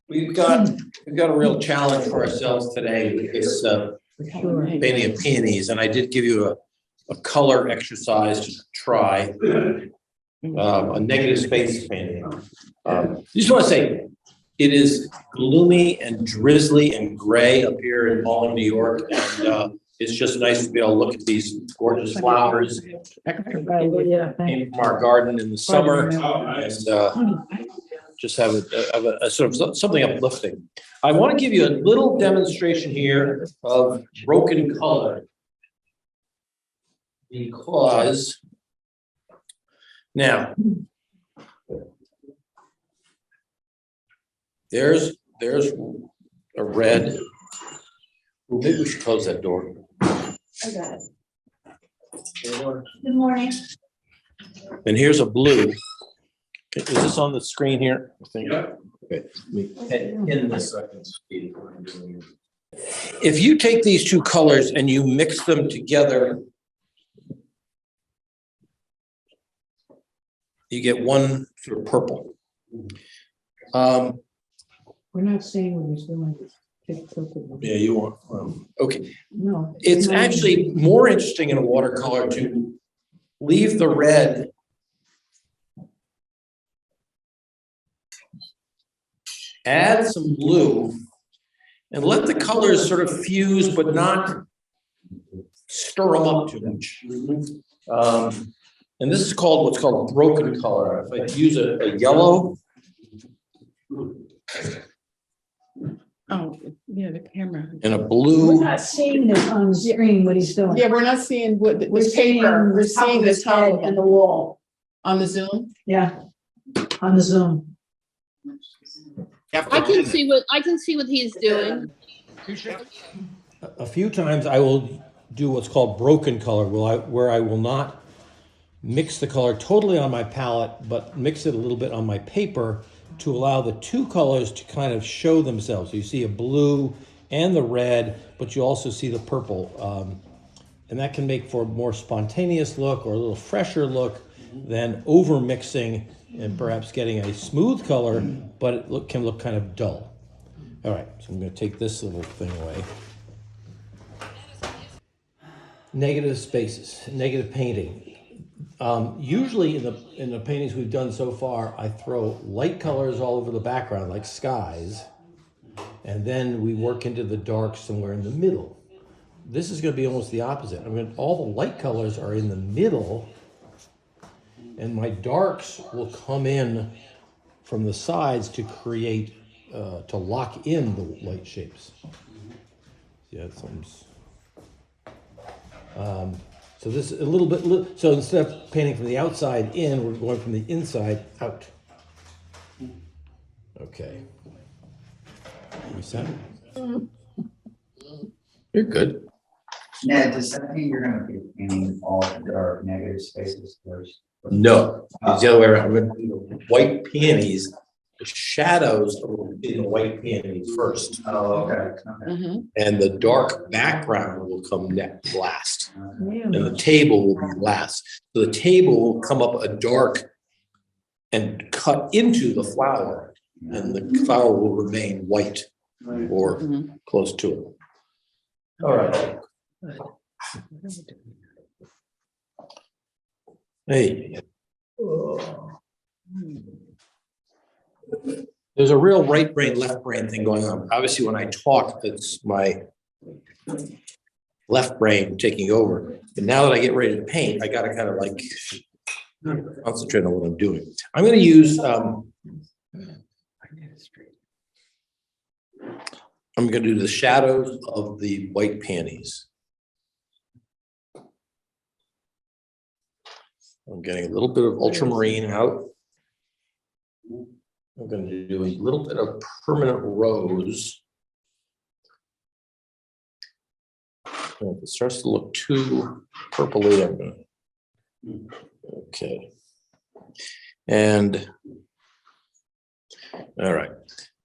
We've got a real challenge for ourselves today with this painting of peonies, and I did give you a color exercise to try. A negative space painting. Just want to say, it is gloomy and drizzly and gray up here in Malden, New York, and it's just nice to be able to look at these gorgeous flowers came from our garden in the summer, and just have a sort of something uplifting. I want to give you a little demonstration here of broken color, because now there's a red. Well, maybe we should close that door. Okay. Good morning. And here's a blue. Is this on the screen here? I think. Yeah. Okay. In this second. If you take these two colors and you mix them together, you get one sort of purple. We're not seeing what he's doing. Yeah, you want. Okay. No. It's actually more interesting in a watercolor to leave the red add some blue and let the colors sort of fuse, but not stir them up too much. And this is called what's called broken color. If I use a yellow. Oh, yeah, the camera. And a We're blue. not seeing this on the screen, what he's doing. Yeah, we're not seeing what the We're seeing paper, we're the top seeing of the his head top and the wall. on the Zoom. Yeah, on the Zoom. I can see what he's doing. A few times I will do what's called broken color, where I will not mix the color totally on my palette, but mix it a little bit on my paper to allow the two colors to kind of show themselves. So you see a blue and the red, but you also see the purple. And that can make for a more spontaneous look or a little fresher look than over mixing and perhaps getting a smooth color, but it can look kind of dull. All right, so I'm going to take this little thing away. Negative spaces, negative painting. Usually in the paintings we've done so far, I throw light colors all over the background, like skies, and then we work into the dark somewhere in the middle. This is going to be almost the opposite. I mean, all the light colors are in the middle, and my darks will come in from the sides to create, to lock in the light shapes. Yeah, so this is a little bit, so instead of painting from the outside in, we're going from the inside out. Okay. Reset. You're good. Ned, does that mean you're gonna be painting all the negative spaces first? No, it's the other way around. We're gonna do the white peonies, the shadows will be the white peonies first. Oh, okay. And the dark background will come next, last. Yeah. And the table will be last. So the table will come up a dark and cut into the flower, and the flower will remain white or close to it. All right. Hey. There's a real right brain, left brain thing going on. Obviously, when I talk, it's my left brain taking over. But now that I get ready to paint, I got to kind of like concentrate on what I'm doing. I'm going to use, I'm going to do the shadows of the white peonies. I'm getting a little bit of ultramarine out. I'm going to do a little bit of permanent rose. And if it starts to look too purpley, I'm going to. Okay. And all right.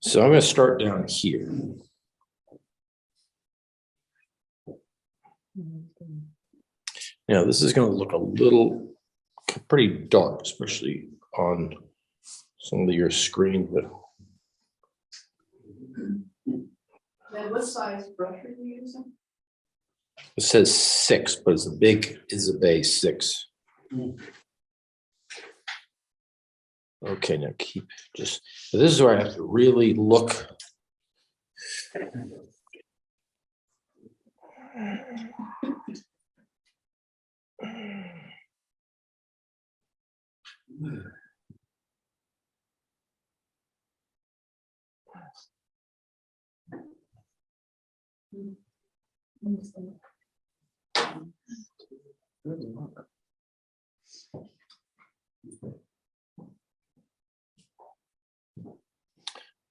So I'm going to start down here. Now this is going to look a little pretty dark, especially on some of your screen. But And what size brush are you using? It says 6, but it's a big Isabay 6. Okay, now keep just, so this is where I have to really look.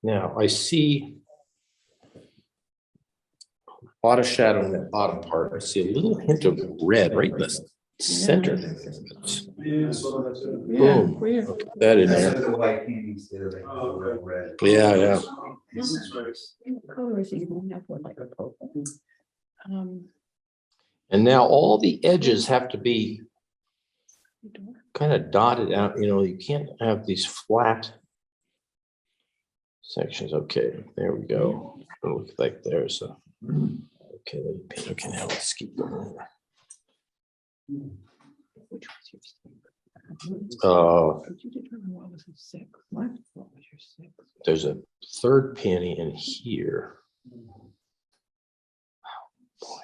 Now I see a lot of shadow in that bottom part. I see a little hint of red right in the center. Boom. Where? Okay, that in That's there. what the white paintings do, they have a little red. Yeah, yeah. What color is he going to have for like a purple? And now all the edges have to be kind of dotted out. You know, you can't have these flat sections. Okay, there we go. It'll look like there's a. Okay, let me paint. Okay, now let's keep going. Which was your Did you determine what was his 6? What was your 6? There's a third peony in here. Boy,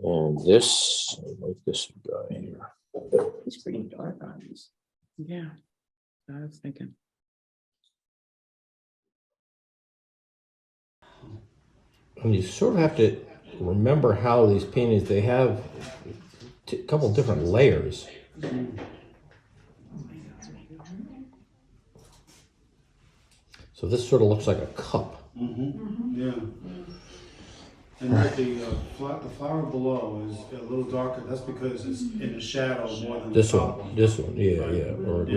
and this, I like this guy here. He's pretty dark on these. Yeah, I was thinking. And you sort of have to remember how these paintings, they have a couple different layers. So this sort of looks like a cup. Yeah. And the flower below is a little darker. That's because it's in the shadow more than the top one. This one, yeah, or at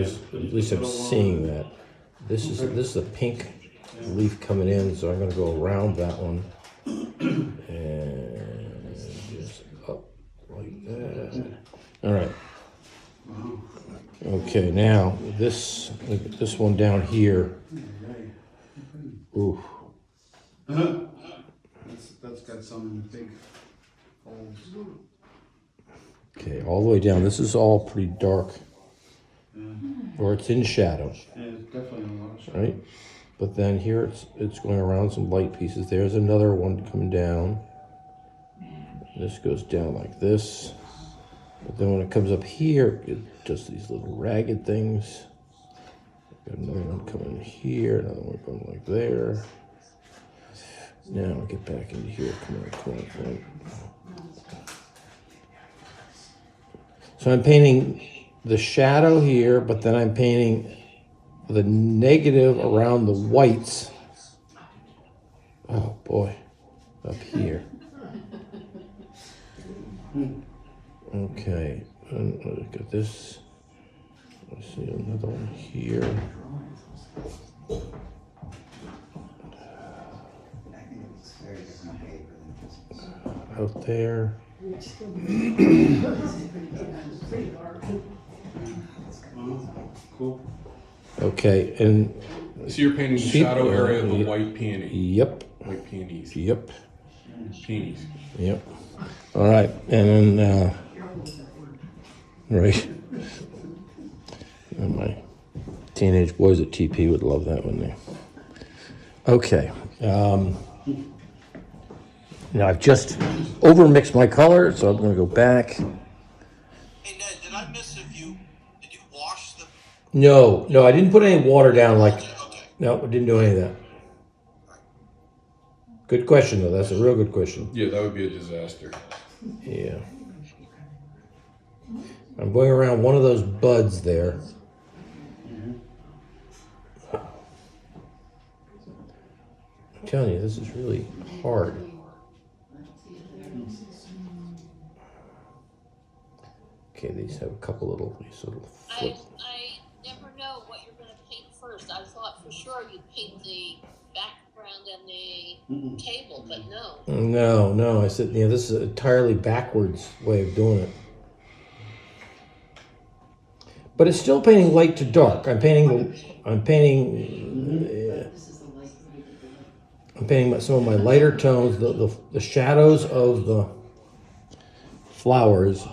least I'm seeing that. This is a pink leaf coming in, so I'm gonna go around that one. And just up like that. All right. Okay, now this one down here. Ooh. That's got some big holes. Okay, all the way down. This is all pretty dark, or it's in shadow, Yeah, it's definitely a lot of shadow. right? But then here it's going around some light pieces. There's another one coming down. This goes down like this. But then when it comes up here, it does these little ragged things. Got another one coming here, another one going like there. Now I'll get back into here. Come on. So I'm painting the shadow here, but then I'm painting the negative around the whites. Oh boy, up here. Okay, and look at this. Let's see another one here. I think it's very different paper than this. Out there. Cool. Okay, and So you're painting the shadow area of the white peony. yep, White peonies. yep, Peonies. yep. All right, and then right. And my teenage boys at TP would love that one there. Okay. Now I've just overmixed my color, so I'm going to go back. Hey Ned, did I miss if you did you wash the? No, I didn't put any water down. Like, Okay. no, I didn't do any of that. Good question, though. That's a real good question. Yeah, that would be a disaster. Yeah. I'm going around one of those buds there. I'm telling you, this is really hard. Okay, these have a couple little flip. I never know what you're gonna paint first. I thought for sure you'd paint the background and the table, but no. No, I said, this is an entirely backwards way of doing it. But it's still painting light to dark. I'm painting some of my lighter tones, the shadows of the flowers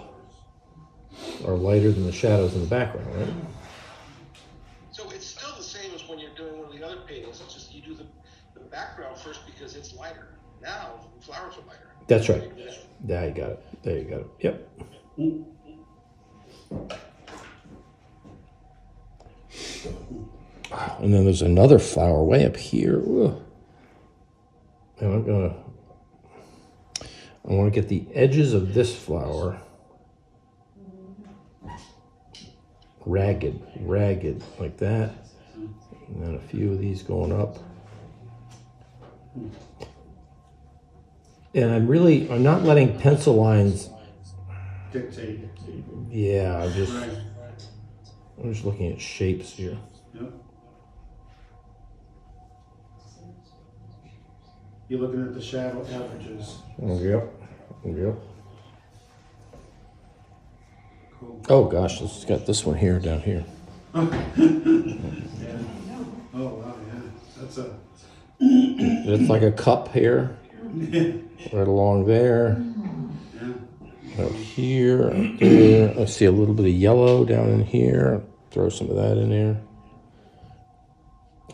are lighter than the shadows in the background, right? So it's still the same as when you're doing one of the other paintings, it's just you do the background first because it's lighter. Now, the flowers are lighter. That's right. There you got it. There you got it. Yep. And then there's another flower way up here. Ugh. And I want to get the edges of this flower ragged, like that. And then a few of these going up. And I'm not letting pencil lines Dictate. Yeah, Right. I'm just looking at shapes here. Yep. You're looking at the shadow averages. Yep. Cool. Oh gosh, it's got this one here, down here. Yeah. Oh, wow, yeah. That's a. It's like a cup here, right along there, Yeah. out here, up there. I see a little bit of yellow down in here. Throw some of that in there.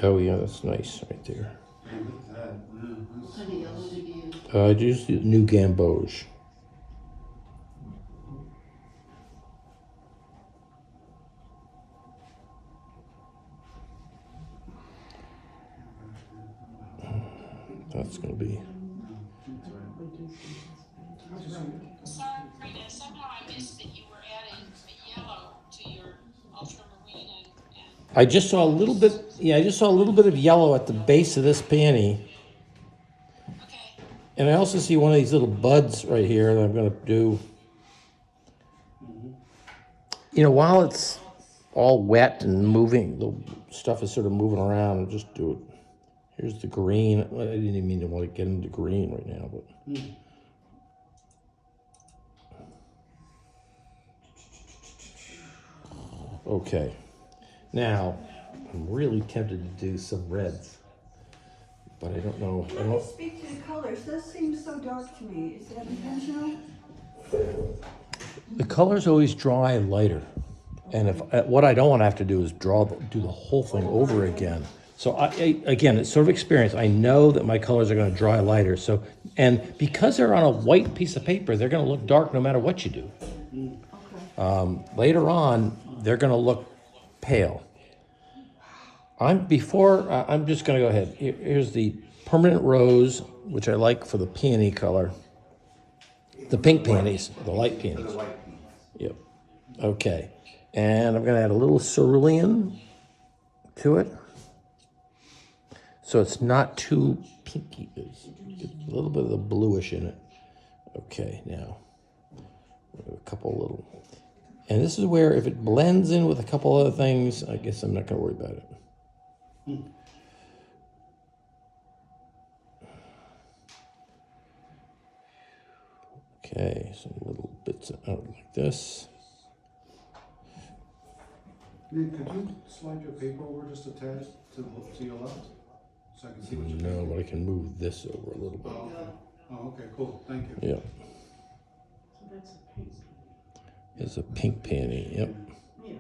Oh yeah, that's nice right there. Hey, look at that. Yeah, that's- What kind of yellow did you use? I just use New Gamboge. That's gonna be. Sorry, Rita, somehow I missed that you were adding a yellow to your ultramarine and I just saw a little bit. Yeah, I just saw a little bit of yellow at the base of this peony. okay. And I also see one of these little buds right here that I'm going to do. You know, while it's all wet and moving, the stuff is sort of moving around, I'll just do it. Here's the green. I didn't even mean to want to get into green right now, but. Okay. Now, I'm really tempted to do some reds, but I don't know. Let me speak to the colors. This seems so dark to me. Is that intentional? The colors always dry lighter, and if what I don't want to have to do is do the whole thing over again. So again, it's sort of experience. I know that my colors are going to dry lighter. So, and because they're on a white piece of paper, they're going to look dark no matter what you do. Okay. Later on, they're going to look pale. I'm just going to go ahead. Here's the permanent rose, which I like for the peony color. The pink peonies, the light peonies. Yep. Okay. And I'm going to add a little cerulean to it. So it's not too pinky. It's a little bit of the bluish in it. Okay, now a couple little. And this is where if it blends in with a couple other things, I guess I'm not going to worry about it. Okay, some little bits out like this. Nick, could you slide your paper over just a tad to your left? So I can see what you're No, doing. but I can move this over a little bit. Oh, okay, cool. Thank you. Yeah, So that's a pink. it's a pink peony. Yep. Yeah.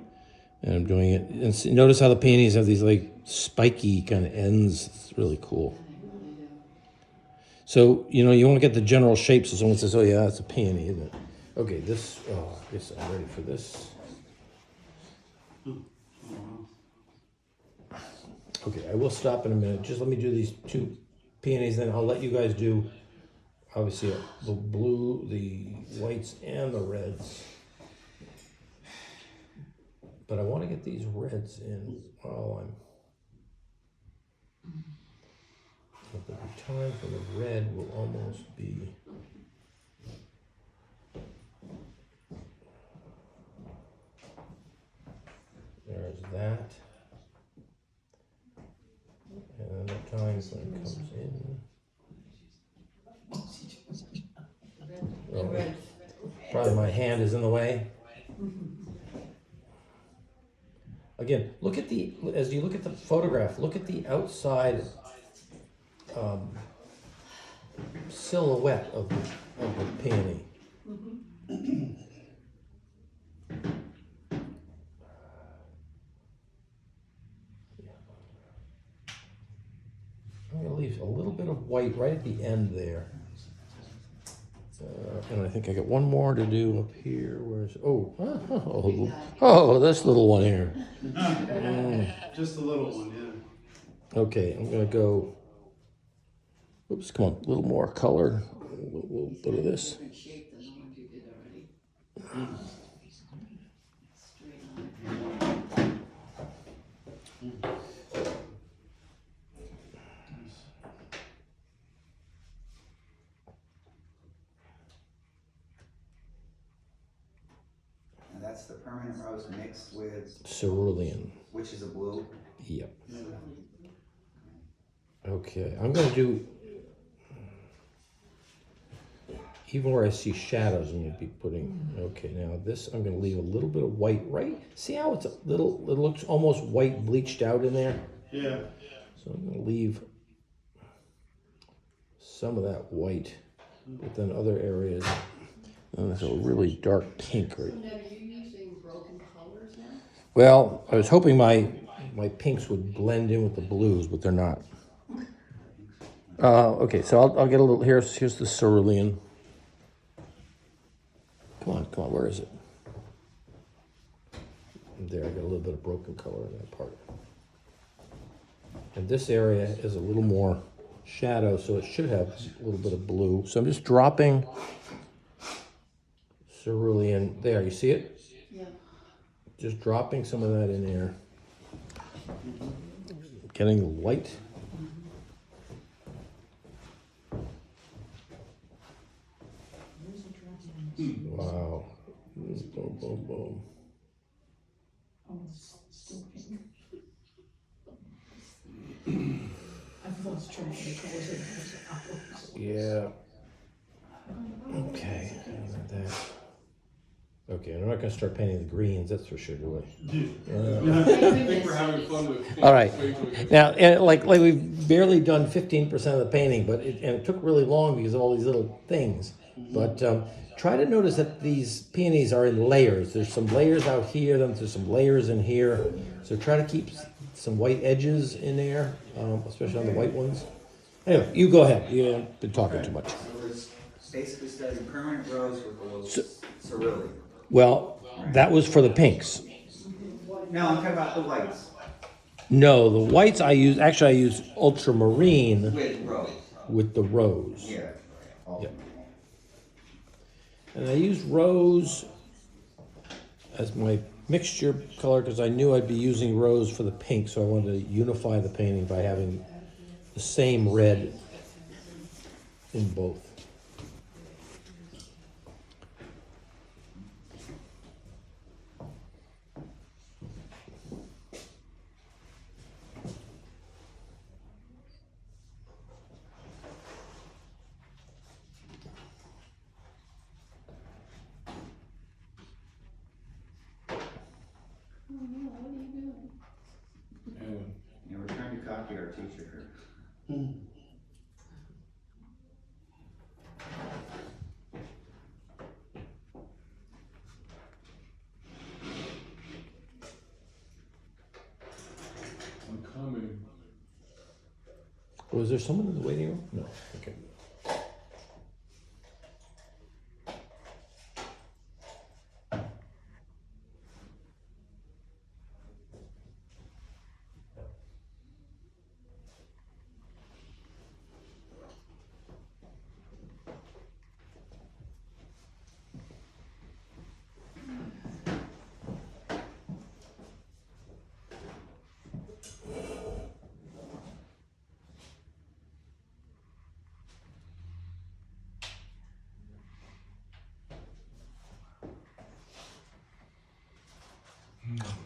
And I'm doing it. And notice how the peonies have these like spiky kind of ends. It's really cool. So, you know, you want to get the general shape so someone says, oh, yeah, that's a peony, isn't it? Okay, I guess I'm ready for this. Okay, I will stop in a minute. Just let me do these two peonies, then I'll let you guys do, obviously, the blue, the whites, and the reds. But I want to get these reds in while I'm... But the time for the red will almost be... There's that. And then the time when it comes in. Oh, probably my hand is in the way. Again, look at as you look at the photograph, look at the outside silhouette of the peony. I'm gonna leave a little bit of white right at the end there. And I think I got one more to do up here. Where's, this little one here. Just a little one, yeah. Okay, I'm gonna go, oops, come on, a little more color, a little bit of this. And that's the permanent rose mixed with, Cerulean, which is a blue. yep. Okay, I'm gonna do, even where I see shadows, I'm gonna be putting, okay, now this, I'm gonna leave a little bit of white, right? See how it's a little, it looks almost white bleached out in there? Yeah. So I'm gonna leave some of that white, but then other areas, there's a really dark pink right. Are you using broken colors now? Well, I was hoping my pinks would blend in with the blues, but they're not. Okay, so I'll get a little, here's the cerulean. Come on, where is it? There, I got a little bit of broken color in that part. And this area is a little more shadow, so it should have a little bit of blue. So I'm just dropping cerulean there, you see it? Yeah. Just dropping some of that in there. Getting the white. Wow. Boom, boom, boom. Oh, it's still pink. I've lost track of the colors of those. Yeah. Okay. That. Okay, I'm not gonna start painting the greens, that's for sure, do I? I think we're having fun with. All right. Now, and like we've barely done 15% of the painting, but it took really long because of all these little things. But try to notice that these peonies are in layers. There's some layers out here, then there's some layers in here. So try to keep some white edges in there, especially on the white ones. Anyway, you go ahead. You haven't been talking too much. So we're basically studying permanent rose with a little cerulean. Well, that was for the pinks. No, I'm talking about the whites No, the whites I use ultramarine with rose. with the rose. Yeah. Yeah. And I used rose as my mixture color because I knew I'd be using rose for the pink, so I wanted to unify the painting by having the same red in both. Yeah, we're trying to copy our teacher. I'm coming. Was there someone in the waiting room? No. Okay.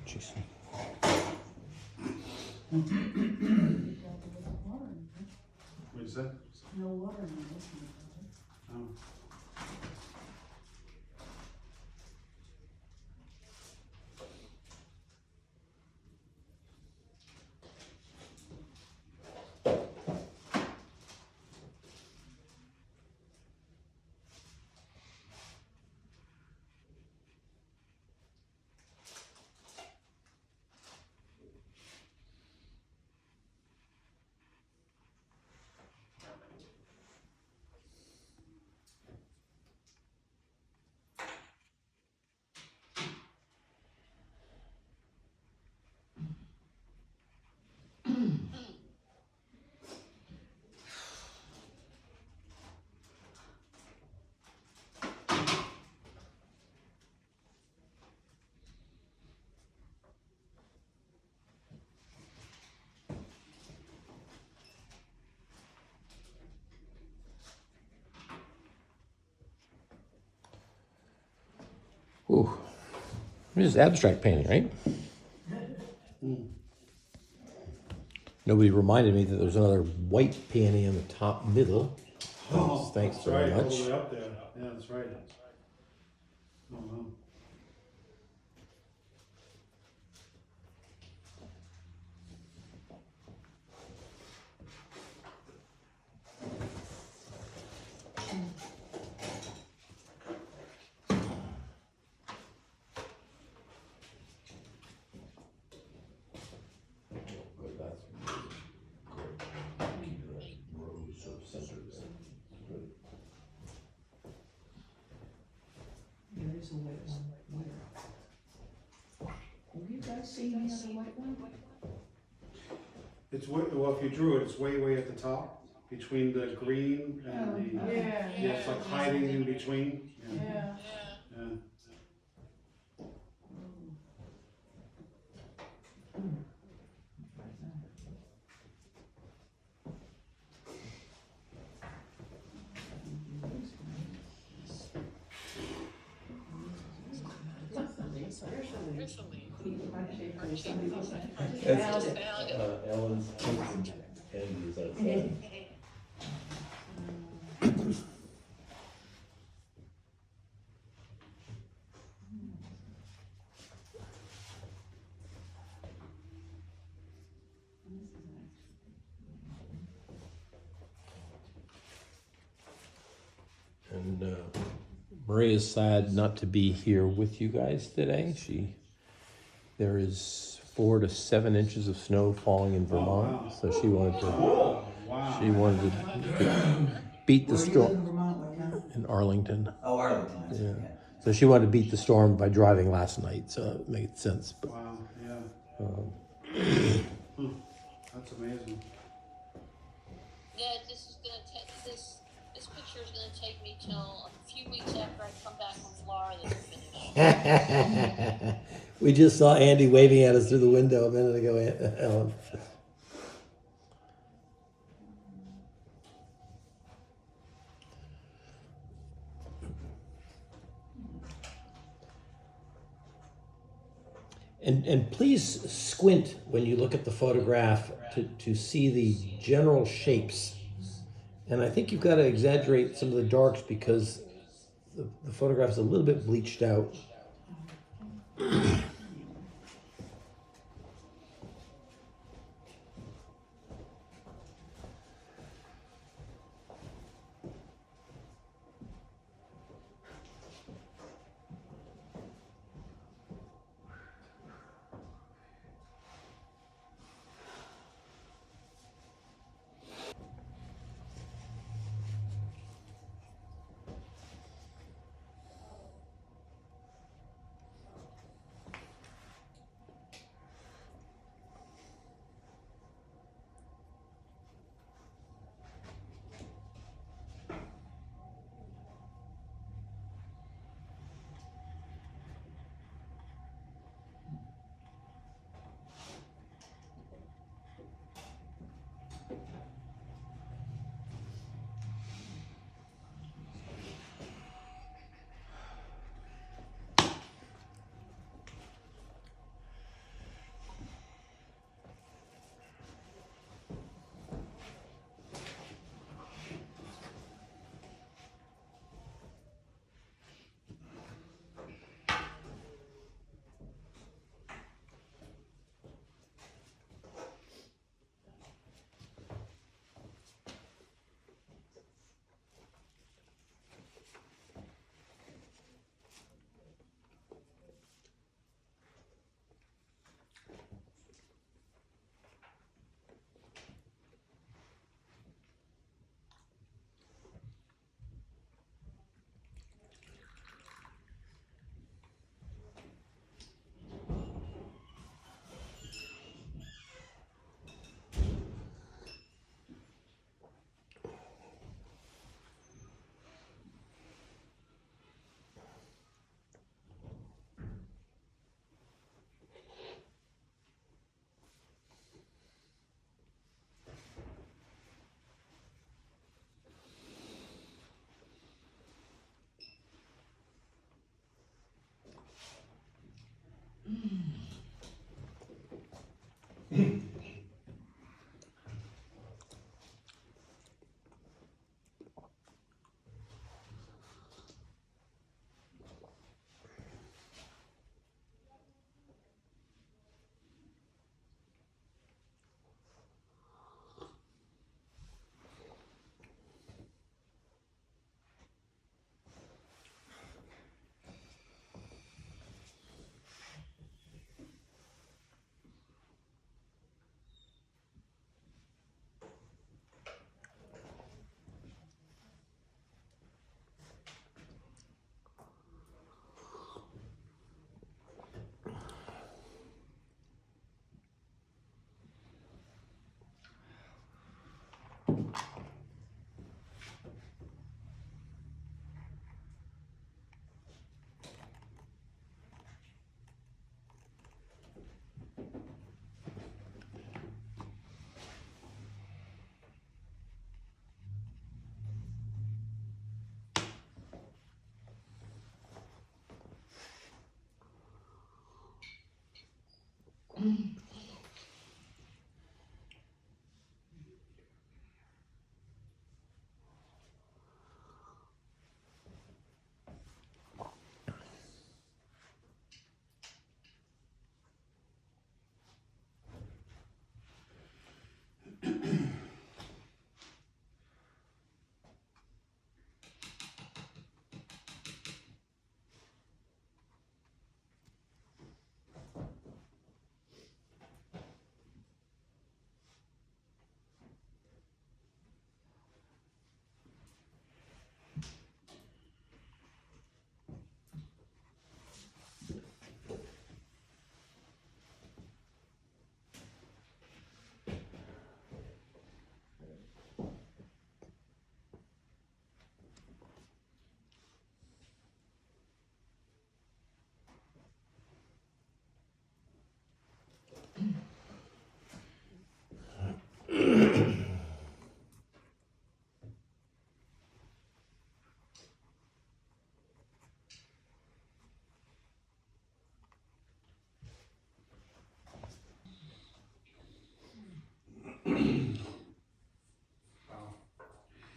Jeez. What'd you say? No water in this one. Oh. Ooh. This is abstract painting, right? Nobody reminded me that there's another white peony in the top middle. Thanks That's very right, all much. the way up there. Yeah, that's right. Oh, wow. There is a white one. Where? Have you guys seen the other white one? It's way, well, if you drew it, it's way at the top, between the green and the, Yeah. yeah, it's like hiding in between. Yeah. Yeah. Ellen's and outside. And Maria's sad not to be here with you guys today. There is 4 to 7 inches of snow falling in Vermont, wow. so she wanted to Oh, wow. beat the Where do you live in storm Vermont, what town? in Arlington. Oh, Arlington, that's it, Yeah. yeah. So she wanted to beat the storm by driving last night, so it made sense. But Wow, yeah. That's amazing. Yeah, this is gonna take, this picture is gonna take me till a few weeks after I come back from Florida to finish. we just saw Andy waving at us through the window a minute ago, Ellen. And please squint when you look at the photograph to see the general shapes. And I think you've got to exaggerate some of the darks because the photograph is a little bit bleached out.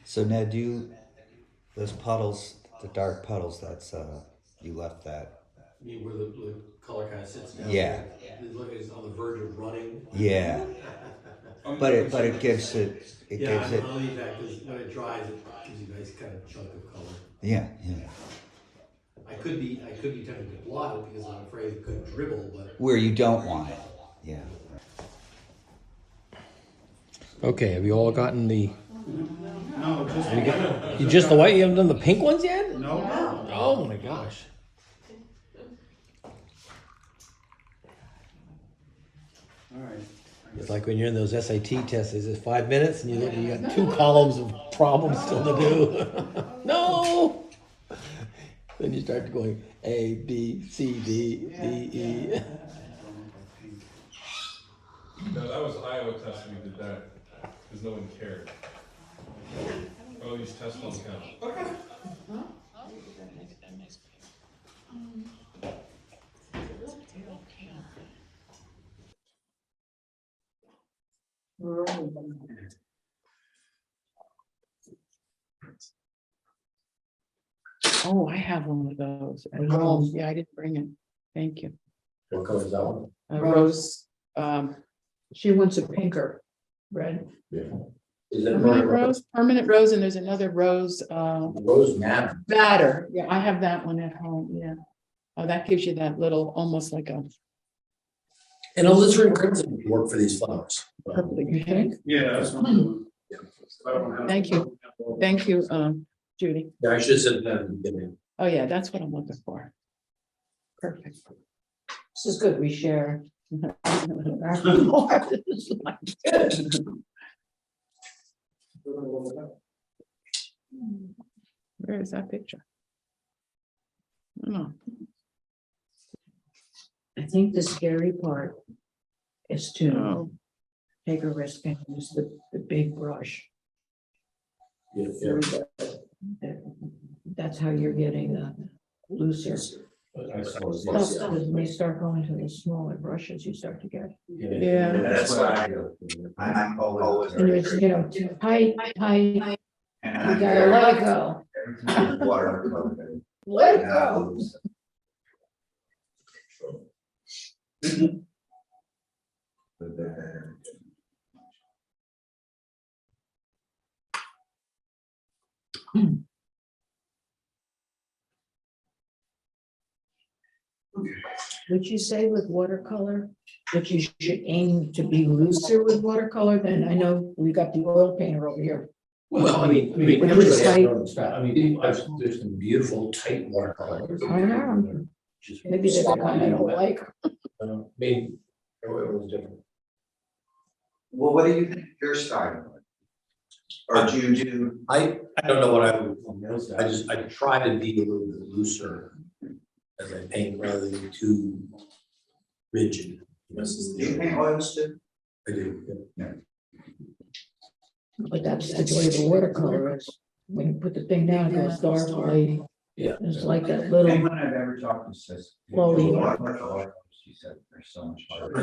So Ned, those puddles, the dark puddles, that's, you left that. I mean, where the color kind of sits down. Yeah. It looks like it's on the verge of running. Yeah. But it gives it, I'll leave that because when it dries, it gives you a nice kind of chunk of color. yeah. I could be tempted to blot it because I'm afraid it could dribble, but. Where you don't want it, yeah. Okay, have you all gotten the, No, just. you just the white, you haven't done the pink ones yet? No. Oh my gosh. All right. It's like when you're in those SAT tests, it's 5 minutes and you got 2 columns of problems still to do. No! Then you start going A, B, C, D, D, E. No, that was Iowa test when we did that, because no one cared. Oh, these tests don't count. Oh, I have one of those at home. Yeah, I didn't bring it. Thank you. What color is that one? A rose, She wants a pinker red. Is permanent rose, and there's another rose, Rose madder. batter. Yeah, I have that one at home, yeah. Oh, that gives you that little, almost like a And alizarin crimson would work for these flowers. purple, you think? Yeah, that's what I'm doing. I don't have- Thank you, Judy. Yeah, I should have said that in the beginning. Oh, yeah, that's what I'm looking for. Perfect. This is good, we share. Where is that picture? Oh, I think the scary part is to no. take a risk and use the big brush. Yeah. That's how you're getting looser. Because when you start going to the smaller brushes, you start to get, Yeah. That's what I do. I'm always. and it's, tight, tight, And you gotta let it go. Every time I watercolor, Let it I go. lose. But then- Would you say with watercolor, that you should aim to be looser with watercolor than, I know we got the oil painter over here. Well, I mean, With everybody has tight- their own style. I mean, there's some beautiful tight watercolors. I know. Maybe they're the kind I don't like. Maybe, it was different. Well, what do you think your style is? Or do you do? I don't know what I would, I try to be a little bit looser as I paint rather than too rigid. Do you paint oils too? I do, yeah. But that's the way the watercolor is. When you put the thing down, it goes dark, light. Yeah. It's like that little, Anyone I've ever talked to says. Slowly. She said, they're so much harder.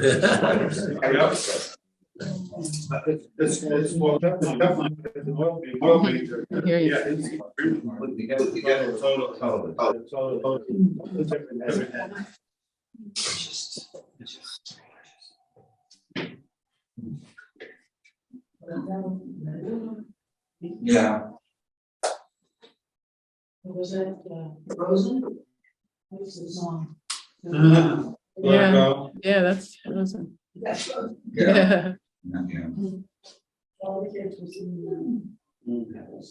It's well, definitely, the oil painter. I hear you. Yeah, it's You get a total. Yeah. what was that, Frozen? What's the song? Yeah, yeah, that's, awesome. That's Frozen. Yeah. Yeah. All the kids were singing that.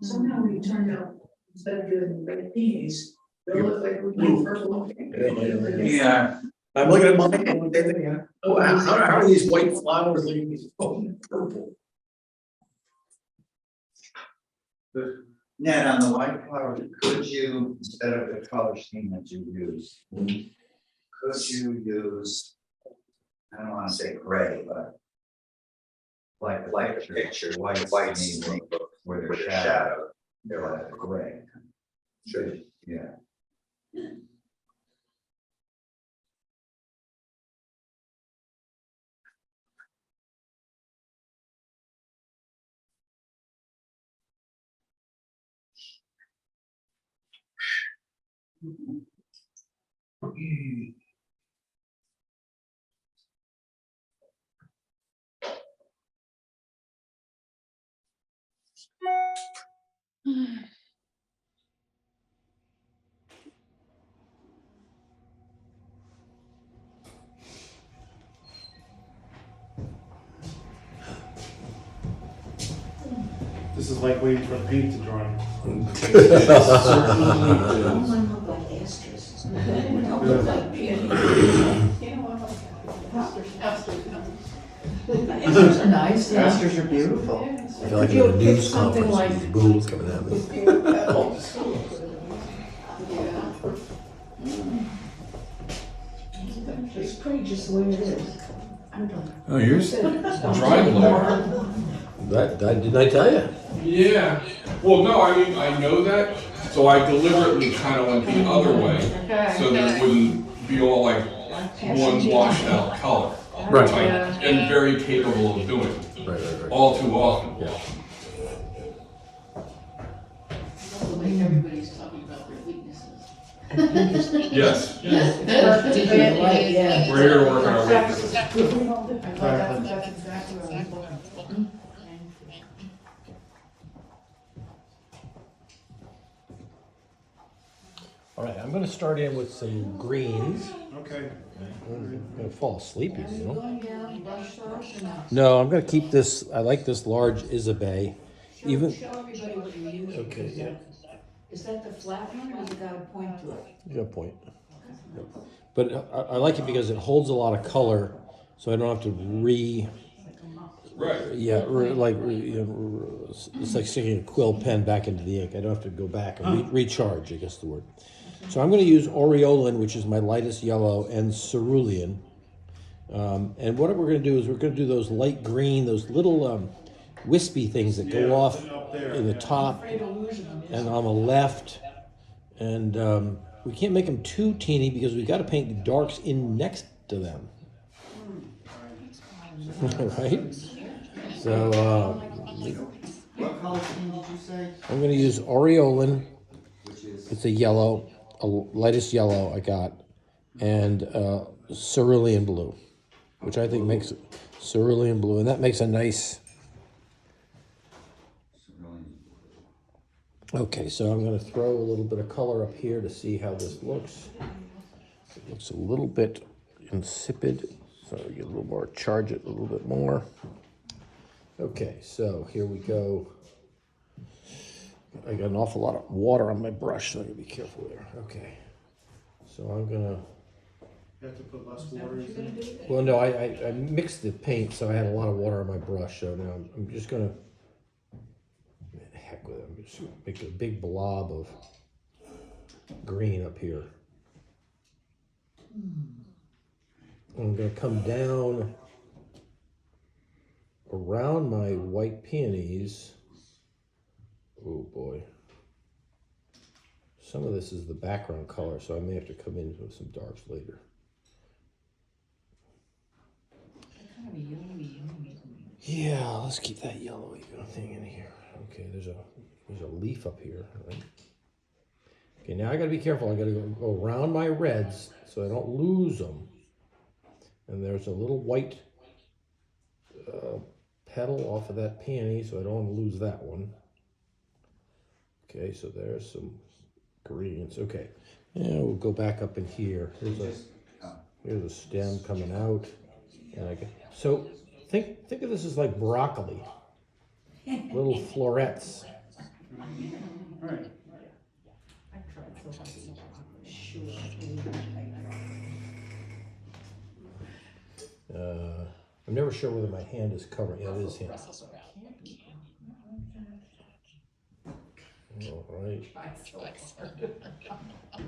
Somehow we turned out instead of doing red peas, they look like we did purple. Yeah. I'm looking at mine, and they're thinking, oh, how are these white flowers leaving these purple? Ned, on the white flowers, could you, instead of the color scheme that you use, could you use, I don't wanna say gray, but like a picture, white, navy, where there's shadow, they're like gray. Sure. Yeah. This is like waiting for paint to dry. Mine look like asters. Don't look like peonies. Asters are nice, yeah. Asters are beautiful. I feel like You'll in a pick news something conference, like- these booms coming at me. It's pretty just the way it is. Oh, yours? Dry layer. That, didn't I tell you? Yeah. Well, no, I mean, I know that, so I deliberately kind of went the other way, so that it wouldn't be all like one washed out color. Right. Which I am very capable of doing, Right. all too often. Yeah. Like everybody's talking about their weaknesses. Yes, Yeah. we're here to work on our weaknesses. That's exactly what I was looking for. All right, I'm gonna start in with some greens. Okay. I'm gonna fall asleep, Are you you know? going down brush strokes or not? No, I'm gonna keep this, I like this large Isabey. Even, Show everybody what you're using. Okay, yeah. Is that the flat one or has it got a point to it? you got a point. Yep. But I like it because it holds a lot of color, so I don't have to Right. it's like sticking a quill pen back into the ink. I don't have to go back and recharge, I guess the word. So I'm gonna use Aureolin, which is my lightest yellow, and cerulean. And what we're gonna do is we're gonna do those light green, those little wispy things that go off Up there. in the top Afraid of losing them. and on the left And we can't make them too teeny because we got to paint the darks in next to them. Right? So What color scheme did you say? I'm going to use Aureolin. Which is? It's a yellow, a lightest yellow I got, and cerulean blue, which I think makes cerulean blue, and that makes a nice. Okay, so I'm going to throw a little bit of color up here to see how this looks. It looks a little bit insipid, so I get a little more, charge it a little bit more. Okay, so here we go. I got an awful lot of water on my brush, so I gotta be careful there. Okay, so I'm gonna. You have to put less water in. Well, no, I mixed the paint, so I had a lot of water on my brush. So now I'm just gonna. Heck with it. I'm just gonna make a big blob of green up here. I'm gonna come down around my white peonies. Oh boy. Some of this is the background color, so I may have to come in with some darks later. Yeah, let's keep that yellowy thing in here. Okay, there's a leaf up here, right? Okay, now I gotta be careful. I gotta go around my reds so I don't lose them. And there's a little white petal off of that peony, so I don't want to lose that one. Okay, so there's some greens. Okay, yeah, we'll go back up in here. Here's a stem coming out, and so think of this as like broccoli, little florets. Right. I'm never sure whether my hand is covered. Yeah, it is hand. All right.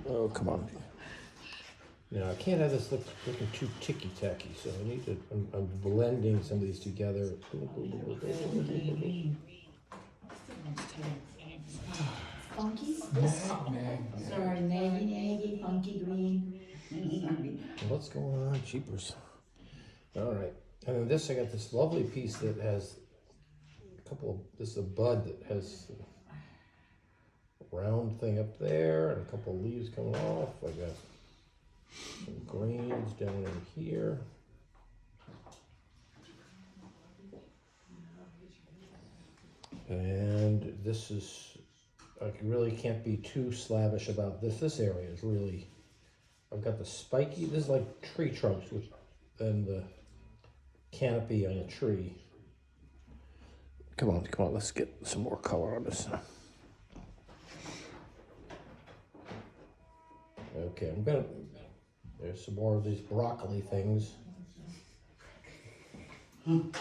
Oh, come on. Now, I can't have this looking too ticky-tacky, so I need to, I'm blending some of these together. Funky? Sorry, naggy, funky green. What's going on? Jeepers. All right. And then this, I got this lovely piece that has this is a bud that has a round thing up there and a couple of leaves coming off. I got some greens down in here. And this is, I really can't be too slavish about this. This area is really, I've got the spiky, this is like tree trunks and the canopy on a tree. Come on, let's get some more color on this. Okay, there's some more of these broccoli things. And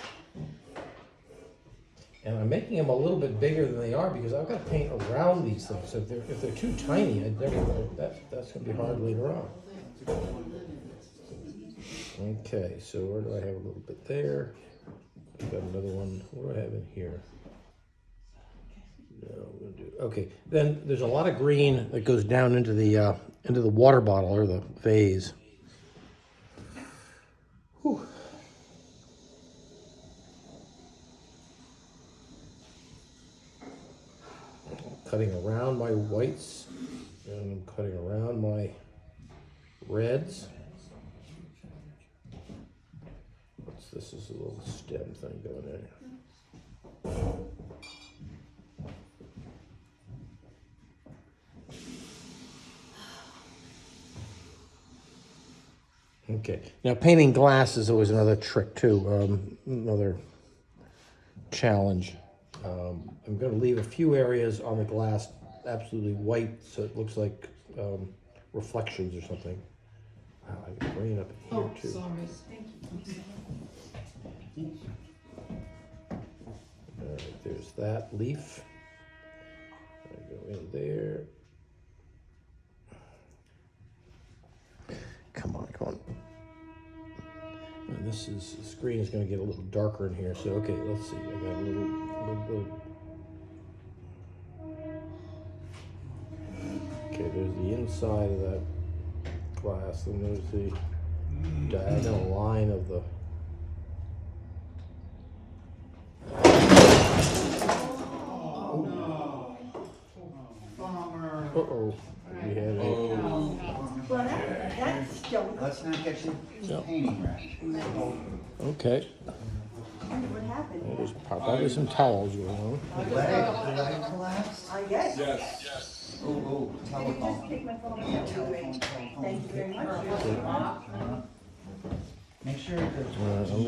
I'm making them a little bit bigger than they are because I've got to paint around these things. So if they're too tiny, I'd never know that's going to be hard later on. Okay, so where do I have a little bit there? I've got another one. What do I have in here? No, I'm gonna do. Okay, then there's a lot of green that goes down into the water bottle or the vase. Whew. Cutting around my whites and I'm cutting around my reds. This is a little stem thing going in. Okay, now painting glass is always another trick too, another challenge. I'm going to leave a few areas on the glass absolutely white so it looks like reflections or something. Wow, I got green up in here too. Sorry. Thank you. All right, there's that leaf. I go in there. Come on. And the screen is going to get a little darker in here. So, okay, let's see. I got a little. Okay, there's the inside of that glass, and there's the diagonal line of the. Bummer. Uh-oh, we had a, Oh, Well, that's still, Let's not get you Yep. painting rash. okay, what happened? there's probably some towels going on. The leg collapsed? I guess. yes. Oh, Just telephone. pick my phone up. Telephone. Thank you very much. Make sure that. I'm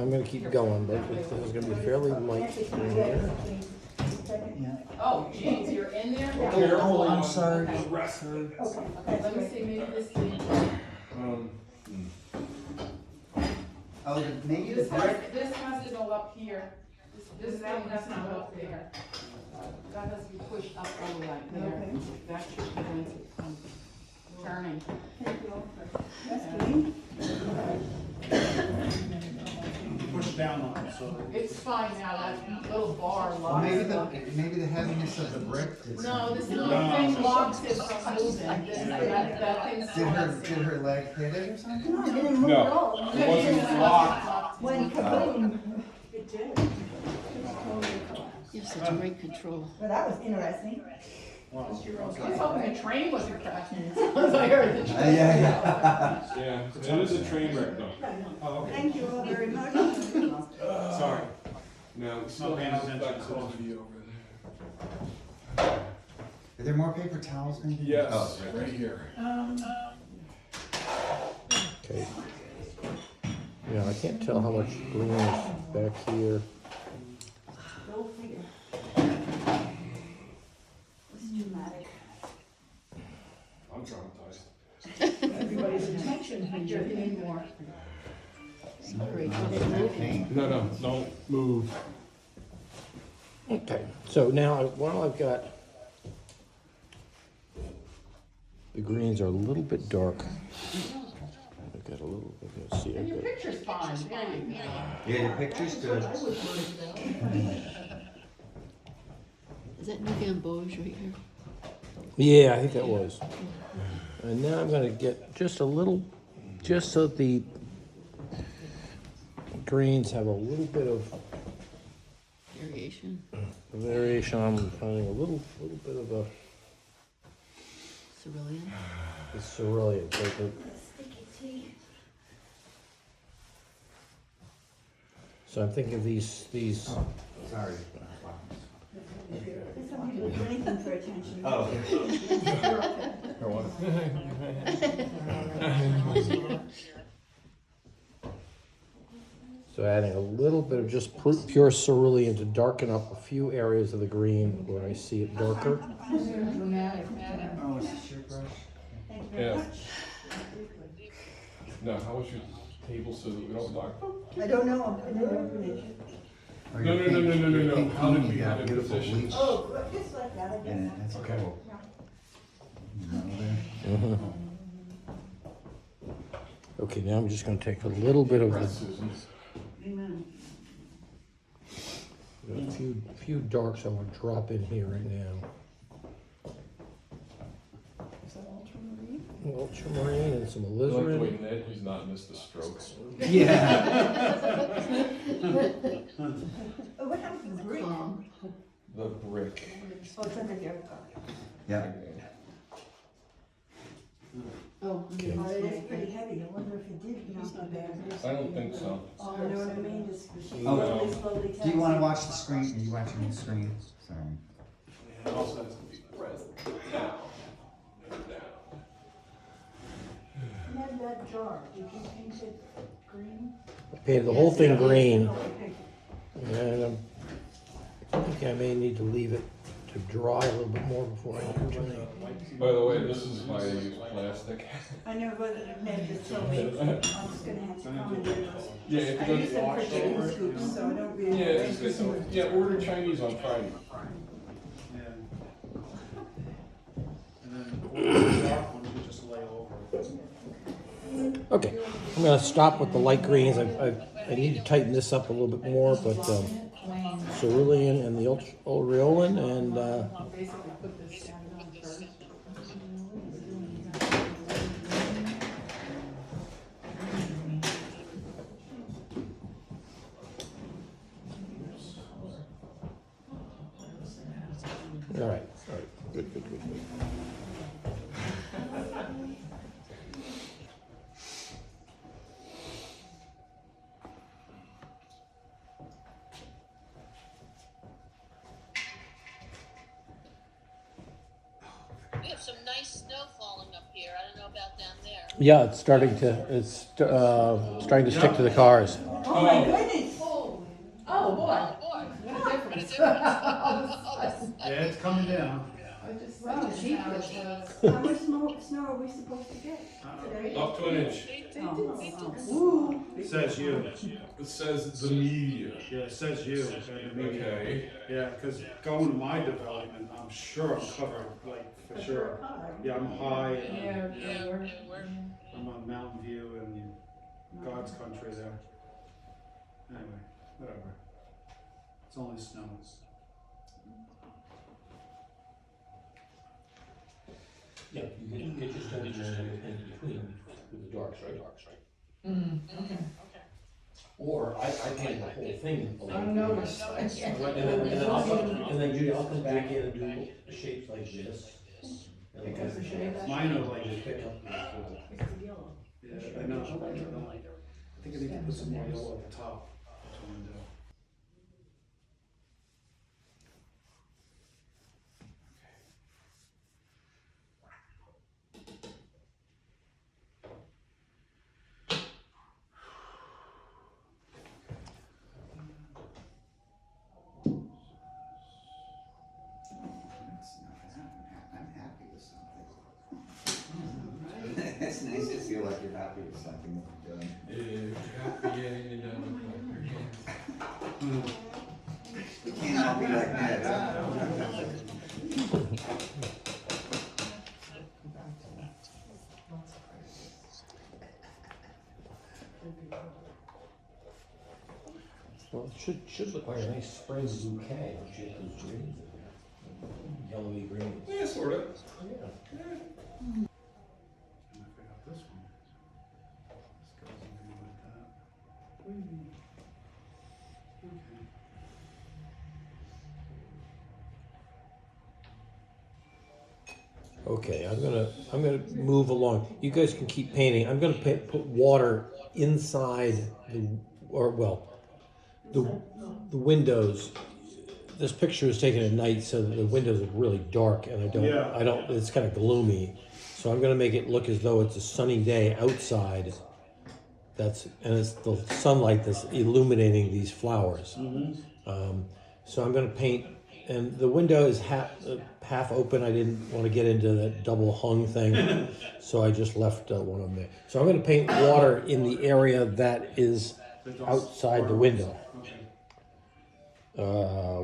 gonna keep going, but this is gonna be fairly light in here. Yeah. Oh, geez, you're in there? Oh, I'm sorry. Okay, let me see, maybe this thing. Oh, maybe the brick. This has to go up here. This thing has to go up there. That has to be pushed up all the way there. That should prevent it from turning. That's clean. Push down on it, so. It's fine now, that little bar Well, locks maybe it. maybe the heaviness of the brick. Did No, this something. little thing locks it from moving. That thing's. Did her leg hit it or something? No, it didn't move at all. It wasn't locked. When kaboom, it did. You have such great control. Well, that was interesting. I was hoping the train wasn't crashing. I heard the train. Yeah. Yeah, it is a train wreck though. Oh, okay. Thank you all very much. Sorry. No, it's Not still paying has attention, that so. coffee over there. Are there more paper towels maybe? Yes, Oh, right here. Okay. Yeah, I can't tell how much green is back here. Go figure. It's dramatic. I'm traumatized. Everybody's attention, You're getting more. Sorry. No, don't move. Okay, so now while I've got, the greens are a little bit dark. I've got a little, let's see, And I've your got, picture's fine, there you go. Yeah, your picture's good. Is that New Gamboge right here? yeah, I think that was. And now I'm gonna get just a little, just so the greens have a little bit of Variation, variation. I'm finding a little bit of a cerulean. cerulean. So so I'm thinking these, Sorry. There's some people do anything for attention. Oh. so adding a little bit of just pure cerulean to darken up a few areas of the green where I see it darker. Dramatic. Oh, is this your brush? Thank you very Yeah. much. No, how was your table so that we don't knock? I don't know, I didn't open it. Oh, No, your no, no, pink- no, no, your no. pink How did peony we got have it beautiful positioned? bleach Oh, good, just like that, I guess. in it. That's Okay. cool. Yeah. You know, there. Okay, now I'm just gonna take a little bit of Press, the, Susan. Amen. a few darks I want to drop in here right now. Ultramarine and some I like the way alizarin. Ned, he's not missed the strokes. Yeah. Oh, what happened to the brick? The brick. Oh, it's under here. Yeah. Oh, Okay. Oh, it is pretty heavy, I wonder if it did knock you back. I don't think so. You know what I mean, just Oh. slowly Do you want to watch the screen? Are you watching the screen? Sorry. It also has to be pressed down. Ned, that jar, did you paint it green? I painted the whole thing green, Oh, okay. and I think I may need to leave it to dry a little bit more before I alternate. By the way, this is why I use plastic. I know, but Ned just told me, I'm just gonna have to come and do those. Yeah, if I you go use to them for chicken scoops, so I don't really. Yeah, yeah, order Chinese on Friday. Yeah. And then the dark one, you just lay over. Okay, I'm gonna stop with the light greens. I need to tighten this up a little bit more, but cerulean and the aureolin and basically put this down on first. All right. Good, good, good, good. We have some nice snow falling up here. I don't know about down there. Yeah, it's starting to stick to the cars. Oh my goodness. Oh, Oh, boy. Oh, boy. what a difference. Yeah, it's coming down. I just Wow, said jeepers. how it was. How much snow are we supposed to get today? Up to an inch. Ooh. It says you. It says the media. Yeah, it says you. And the media. Okay. Yeah, because going to my development, I'm sure I'm covered, like, for sure. Yeah, I'm high, and Yeah, we're. I'm on Mountain View and God's country there. Anyway, whatever. It's only snow. Yeah, you can get your studies in between with the darks, right? Okay. Or I painted the whole thing. Unnoticed. And then Judy, I'll come back in and do shapes like this. Pick up the shades. Mine are like, Just pick up. It's the yellow. yeah, I know. I think I need to put some more yellow at the top. That's what I'm gonna do. I'm happy with something. It's nice to feel like you're happy with something that you're doing. You can't all be like that. Well, it should look like a nice spring bouquet, don't you, those greens, yellowy greens. Yeah, sort of. Yeah. And I forgot this one. This goes something like that. Okay. Okay, I'm gonna move along. You guys can keep painting. I'm gonna put water inside the windows. This picture is taken at night, so the windows are really dark, and it's kind of gloomy. So I'm gonna make it look as though it's a sunny day outside. And it's the sunlight that's illuminating these flowers. So I'm gonna paint, and the window is half open. I didn't want to get into that double hung thing, so I just left one of them there. So I'm gonna paint water in the area that is outside the window.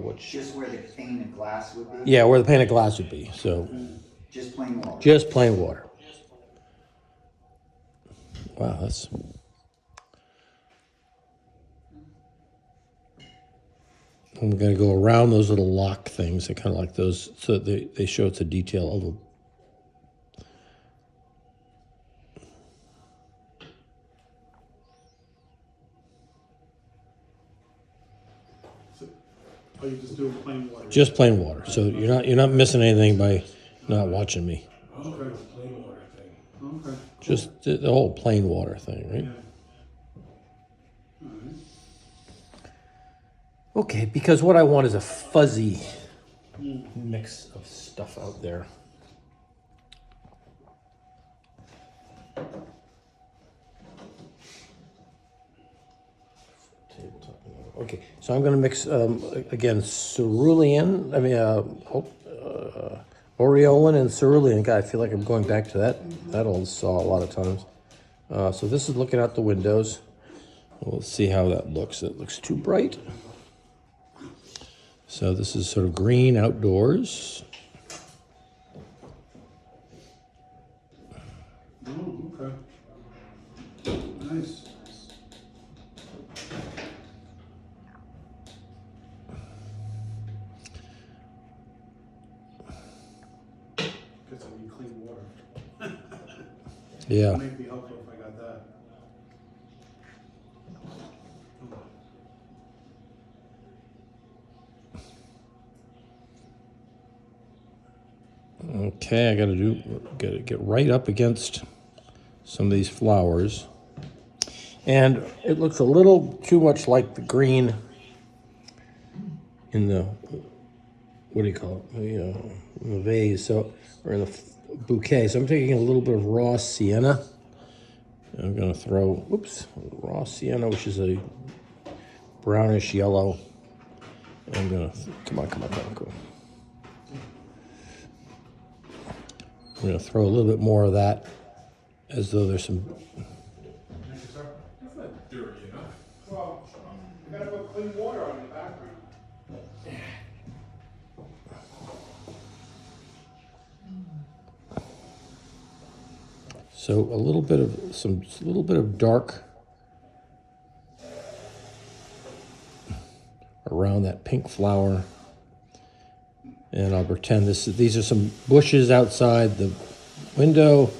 Which just where the pane of glass would be? Yeah, where the pane of glass would be. So Just plain water. just plain water. Wow, that's. I'm going to go around those little lock things. They're kind of like those, so they show it's a detail of them. Oh, you just do plain water? Just plain water. So you're not missing anything by not watching me. Okay. Plain water thing. Okay. Just the whole plain water thing, right? Yeah. All right. Okay, because what I want is a fuzzy mix of stuff out there. Okay, so I'm going to mix, again, cerulean, aureolin and cerulean. God, I feel like I'm going back to that old saw a lot of times. So this is looking out the windows. We'll see how that looks. It looks too bright. So this is sort of green outdoors. Oh, okay. Nice. Guess I need clean water. Yeah. It might be helpful if I got that. Okay, I gotta get right up against some of these flowers. And it looks a little too much like the green in the, what do you call it? In the vase, so, or in the bouquet. So I'm taking a little bit of raw sienna. I'm gonna throw, whoops, raw sienna, which is a brownish yellow. I'm gonna, come on. I'm gonna throw a little bit more of that, as though there's some. That's not dirty enough. Well, you gotta put clean water on the background. So a little bit of dark around that pink flower, and I'll pretend these are some bushes outside the window,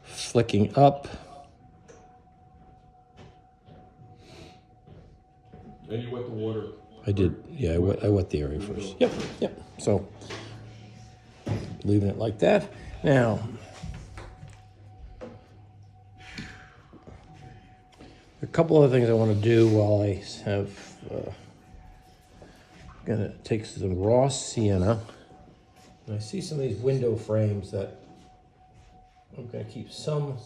flicking up. And you wet the water. I did, yeah. I wet the area first. Yep. So leaving it like that. Now, a couple other things I want to do while I have. Gonna take some raw sienna. And I see some of these window frames that I'm gonna keep some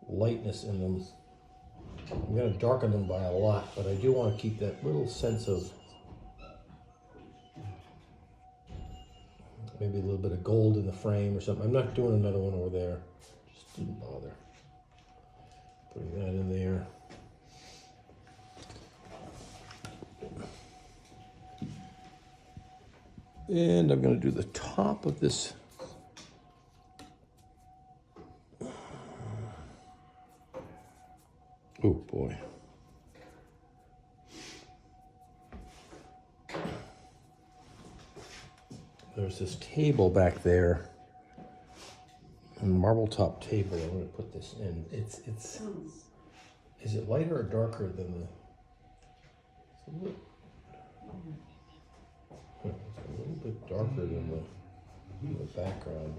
lightness in them. I'm gonna darken them by a lot, but I do want to keep that little sense of maybe a little bit of gold in the frame or something. I'm not doing another one over there. Just didn't bother. Putting that in there. And I'm going to do the top of this. Oh boy. There's this table back there, a marble top table. I'm going to put this in. It's. Is it lighter or darker than the? It's a little bit darker than the background.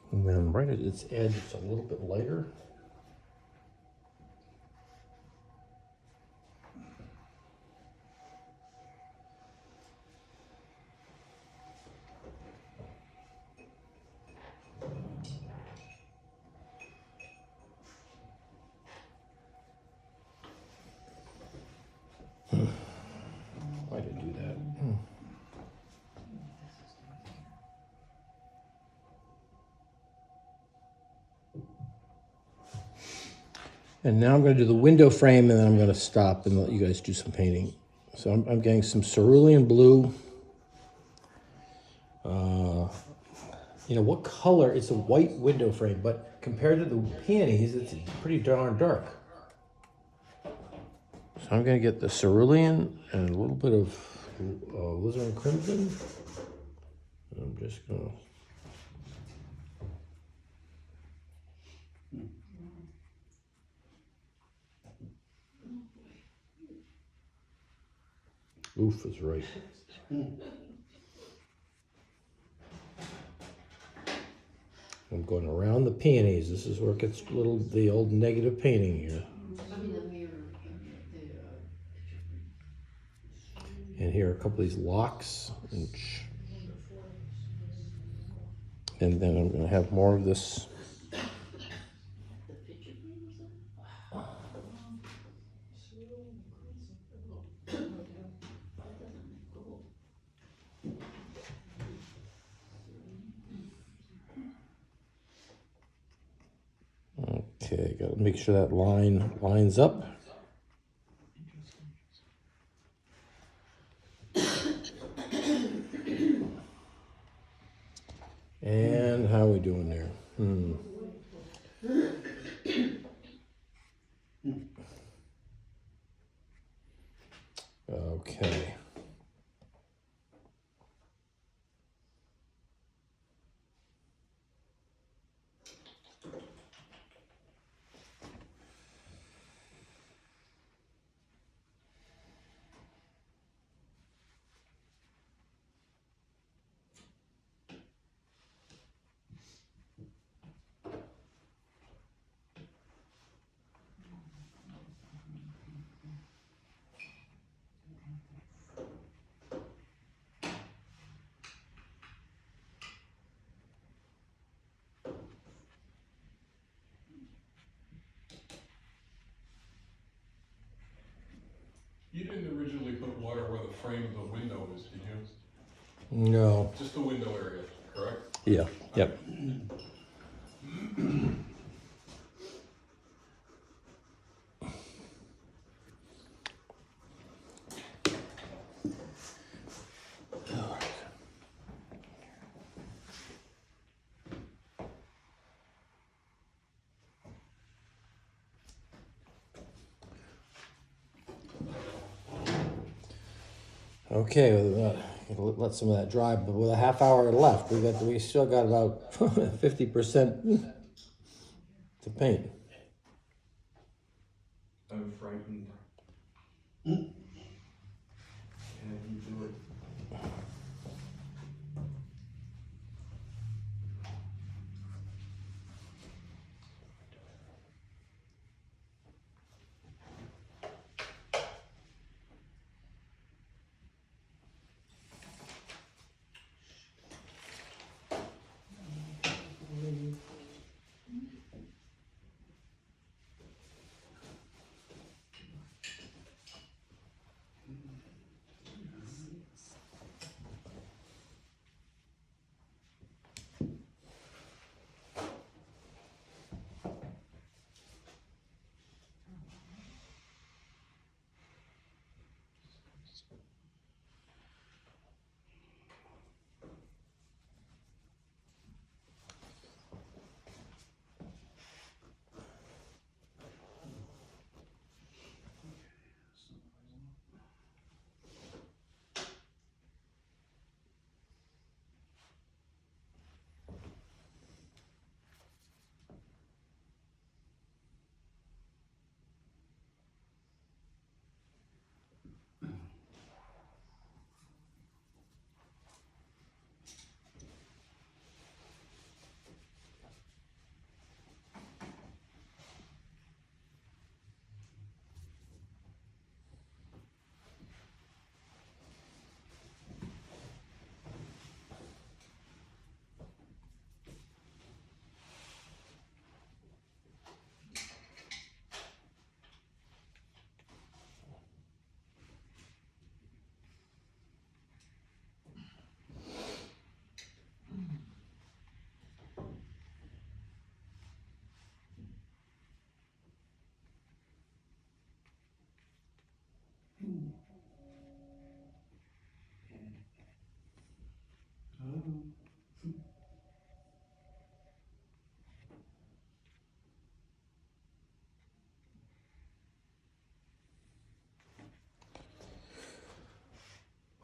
And then right at its edge, it's a little bit lighter. Why did I do that? And now I'm going to do the window frame, and then I'm going to stop and let you guys do some painting. So I'm getting some cerulean blue. What color? It's a white window frame, but compared to the peonies, it's pretty darn dark. So I'm going to get the cerulean and a little bit of alizarin crimson. I'm just going to. Oof is right. I'm going around the peonies. This is where it gets the old negative painting here. And here are a couple of these locks. And then I'm going to have more of this. Okay, got to make sure that line lines up. And how are we doing there? Okay. You didn't originally put water where the frame of the window is, did you? No. Just the window area, correct? Yeah. Yep. Okay, let some of that dry, but with a half hour left, we still got about 50% to paint. I'm frightened. Can you do it?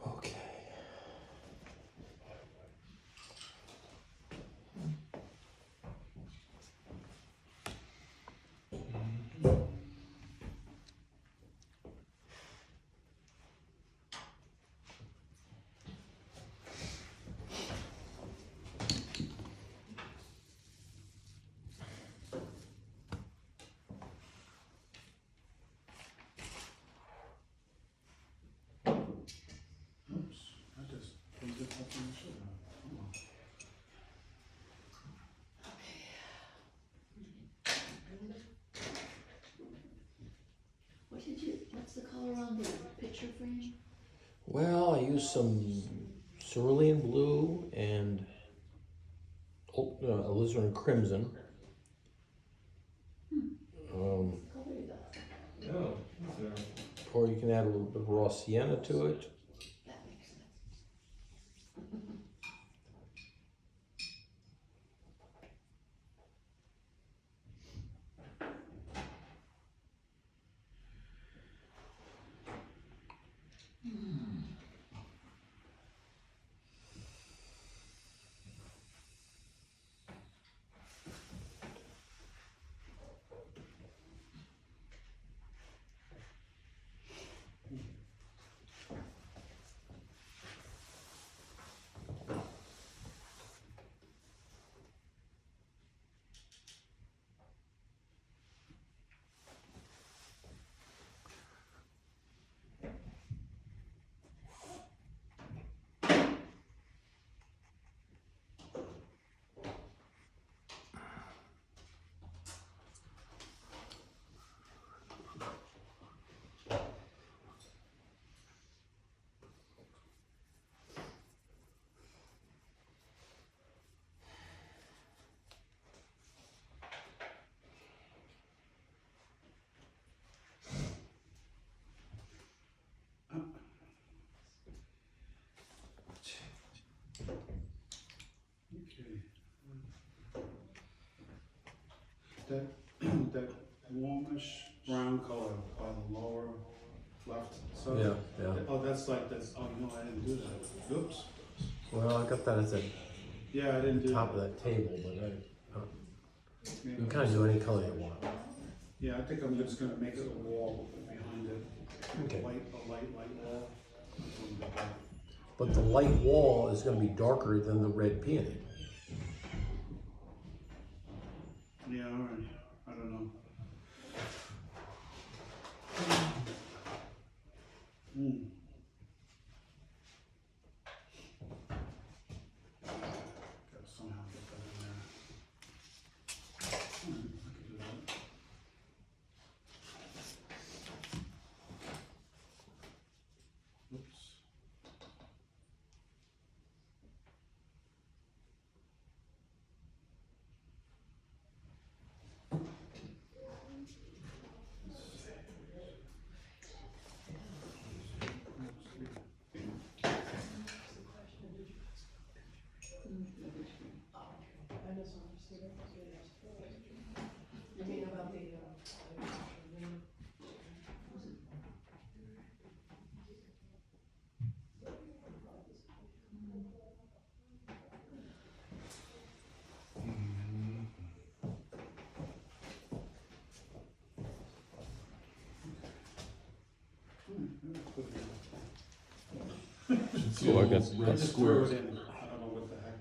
Okay. Oops, I just closed it up in the shit. What's the color on the picture frame? Well, I used some cerulean blue and alizarin crimson. What color you got? No. Or you can add a little bit of raw sienna to it. That makes sense. that warmish brown color by the lower left side. Yeah. Oh, that's, oh, no, I didn't do that. Oops. Well, I got that as a Yeah, I didn't do that. top of that table, but Yeah. you can kind of do any color you want. Yeah, I think I'm just gonna make it a wall behind it. Okay. A light wall. But the light wall is gonna be darker than the red peony. Yeah, all right. I don't know. Hmm. Gotta somehow get that in there. I can do that. Oops. So I guess I just threw it in. I don't know what the heck.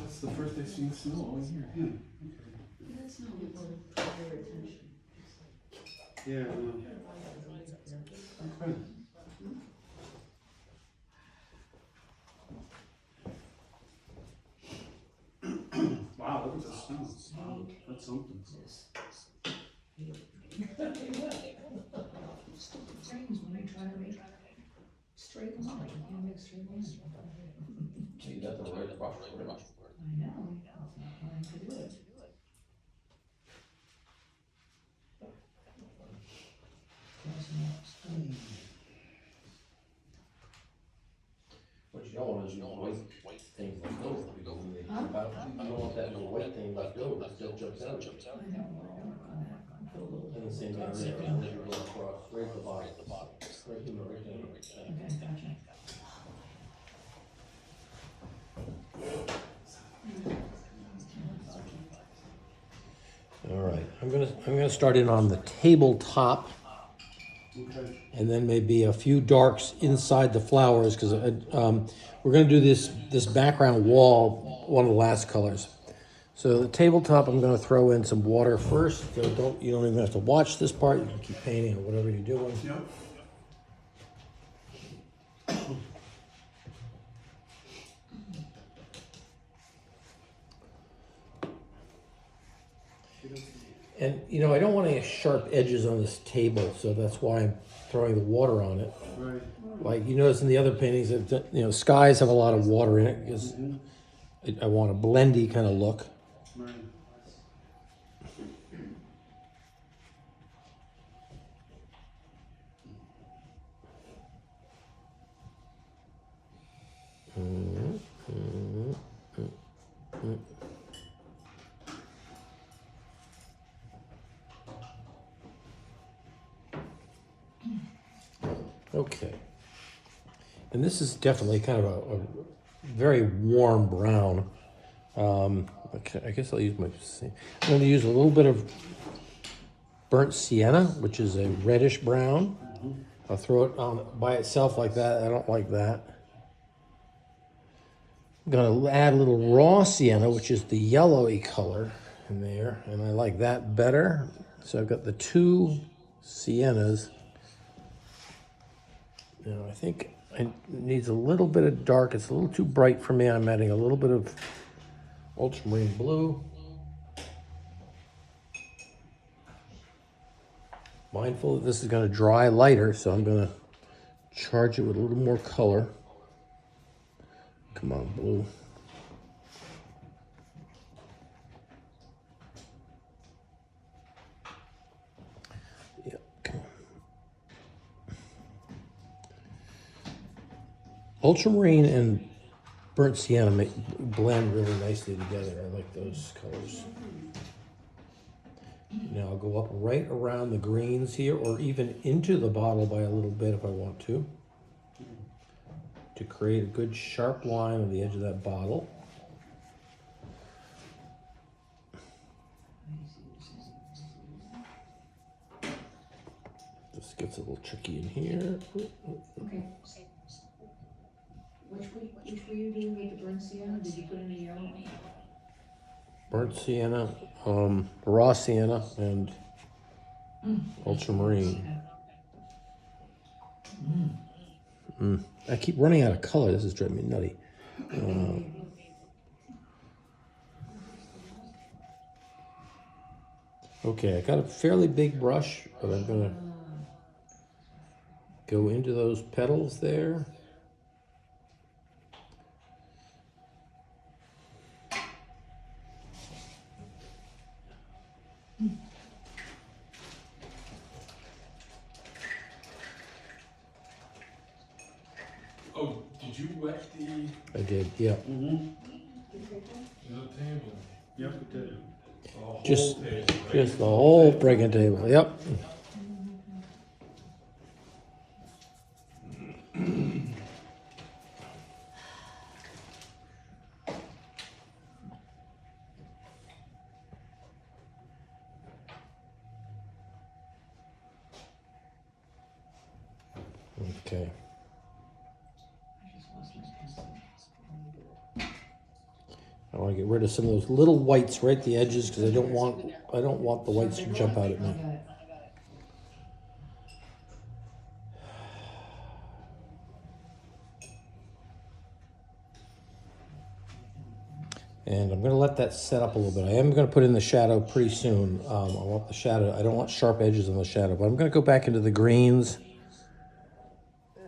It's the first I've seen snow all year. Yeah. No. Okay. Wow, look at the snow. Wow, that's something. Trains when they try to make straight line, you can't make straight lines. You got the right brush. I know, it's not trying to do it. What you don't want is white things left over, because when they jump out, you don't want that little white thing left over, it still jumps out. I know, I'll work on that, I'll put a little. And the same thing there, as you go across, right at the bottom, right in the rectangle. Okay, gotcha. All right, I'm gonna start in on the tabletop, Okay. and then maybe a few darks inside the flowers, because we're gonna do this background wall, one of the last colors. So the tabletop, I'm gonna throw in some water first, so you don't even have to watch this part, you can keep painting or whatever you're doing. Yep. And, I don't want any sharp edges on this table, so that's why I'm throwing the water on it. Right. Like you notice in the other paintings, that skies have a lot of water in it, because I want a blendy kind of look. Right. Okay. And this is definitely kind of a very warm brown. Okay, I guess I'll use I'm going to use a little bit of burnt sienna, which is a reddish brown. I'll throw it on by itself like that. I don't like that. I'm going to add a little raw sienna, which is the yellowy color in there, and I like that better. So I've got the two siennas. Now I think it needs a little bit of dark. It's a little too bright for me. I'm adding a little bit of ultramarine blue. Mindful that this is going to dry lighter, so I'm going to charge it with a little more color. Come on, blue. Yeah, come on. Ultramarine and burnt sienna blend really nicely together. I like those colors. Now I'll go up right around the greens here, or even into the bottle by a little bit if I want to create a good sharp line on the edge of that bottle. This gets a little tricky in here. Okay. Which were you doing with the burnt sienna? Did you put any yellow? Burnt sienna, raw sienna, and ultramarine. I keep running out of color. This is driving me nutty. Okay, I got a fairly big brush, but I'm gonna go into those petals there. Oh, did you wet the I did, yeah. Mm-hmm. table? Yep, it did. The whole Just, table, right? just the whole breaking table. Yep. Okay. I want to get rid of some of those little whites right at the edges because I don't want the whites to jump out at me. And I'm going to let that set up a little bit. I am going to put in the shadow pretty soon. I want the shadow. I don't want sharp edges on the shadow, but I'm going to go back into the greens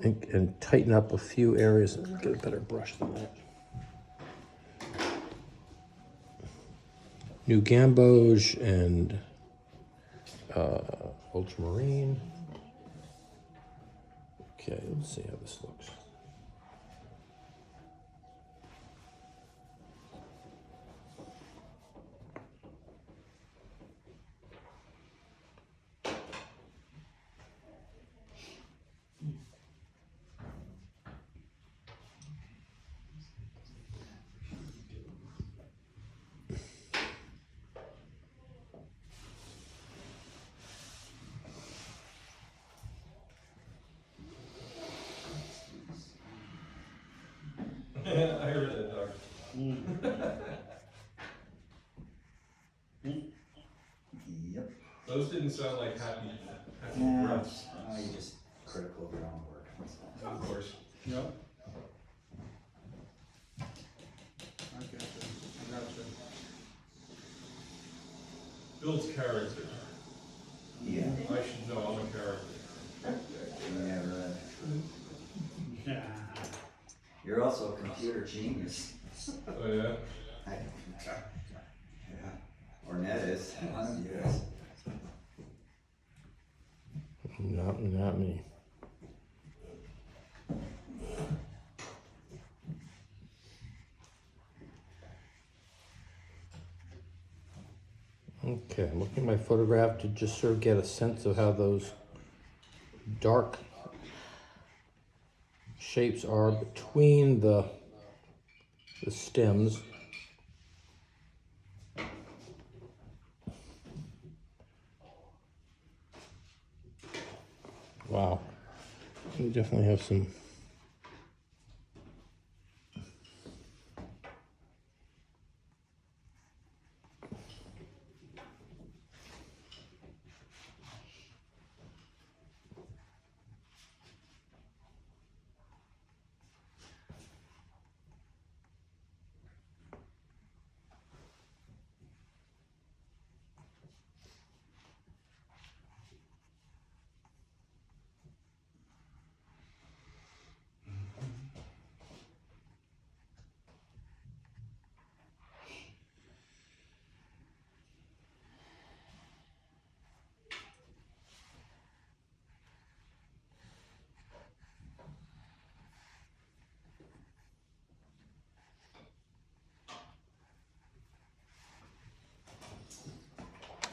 and tighten up a few areas. Get a better brush than that. New gamboge and ultramarine. Okay, let's see how this looks. I heard that, Doc. Yep. Those didn't sound like happy Yeah, breaths. you're just critical of your own work. Of course. Yep. I got you. I got you. Builds character. Yeah. I should know I'm a character. Never. Yeah. You're also a computer genius. Oh yeah? Yeah. Or Ned is. One of you is. Not me. Okay, I'm looking at my photograph to just sort of get a sense of how those dark shapes are between the stems. Wow, we definitely have some.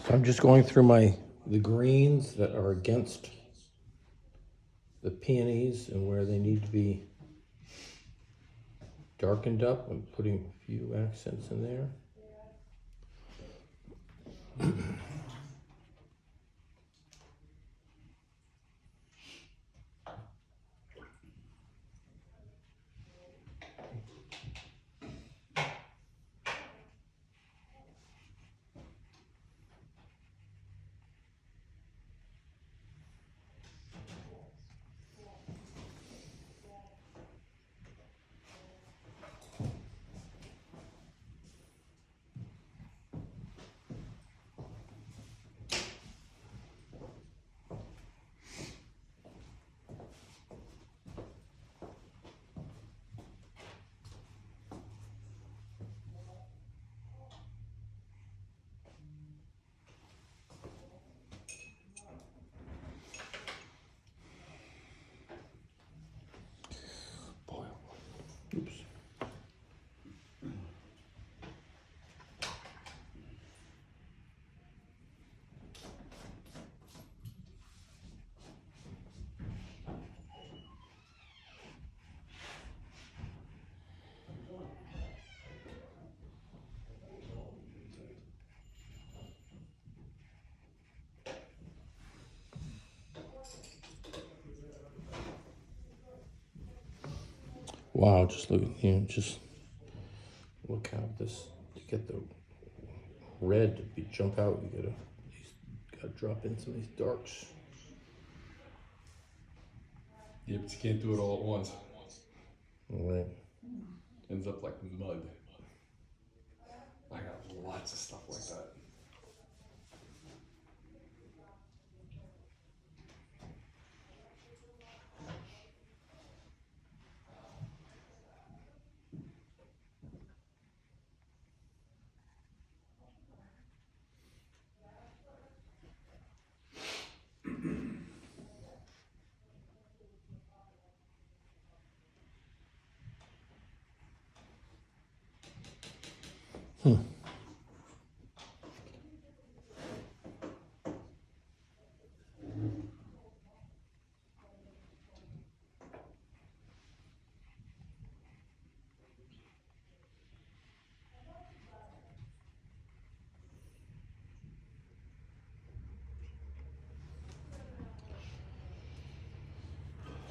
So I'm just going through the greens that are against the peonies and where they need to be darkened up. I'm putting a few accents in there. Oops. Wow, just look, just look how this, to get the red to jump out, you gotta drop in some of these darks. Yeah, but you can't do it all at once. All right. Ends up like mud. I got lots of stuff like that.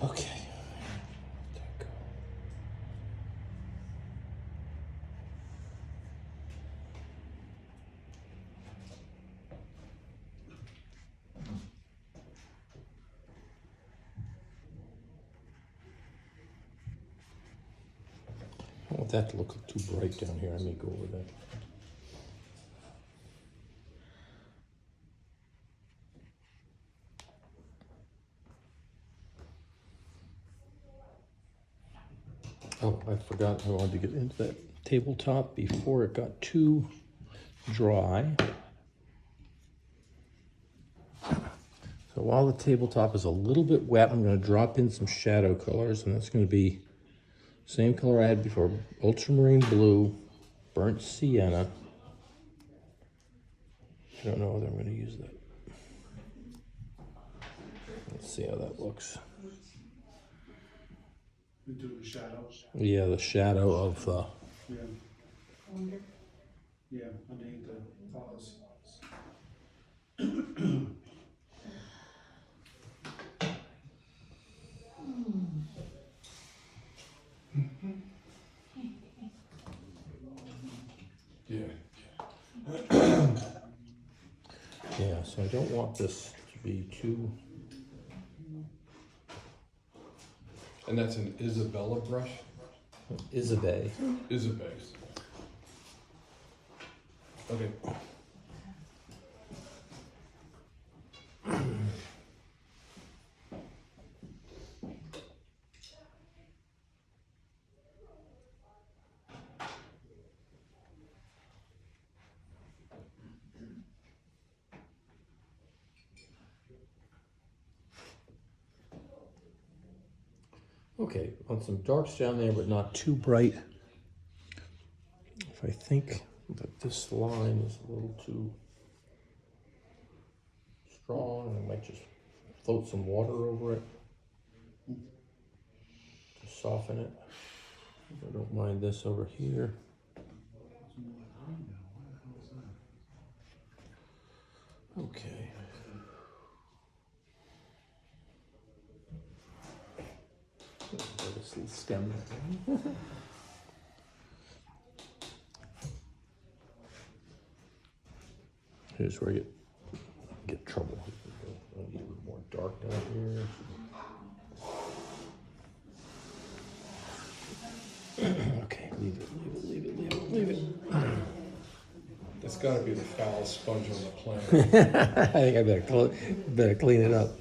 Okay. I don't want that to look too bright down here. I may go over that. Oh, I forgot I wanted to get into that tabletop before it got too dry. So while the tabletop is a little bit wet, I'm going to drop in some shadow colors, and that's going to be same color I had before, ultramarine blue, burnt sienna. I don't know whether I'm going to use that. Let's see how that looks. We do the shadow. Yeah, the shadow of Yeah. Yeah, underneath the flowers. Yeah. yeah. So I don't want this to be too. And that's an Isabella brush? Isabay. Isabase. Okay. Okay, want some darks down there, but not too bright. If I think that this line is a little too strong, I might just float some water over it to soften it. I don't mind this over here. Okay. This little stem. Here's where you get trouble. A little more dark down here. Okay, leave it. That's gotta be the foulest sponge on the planet. I think I better clean it up.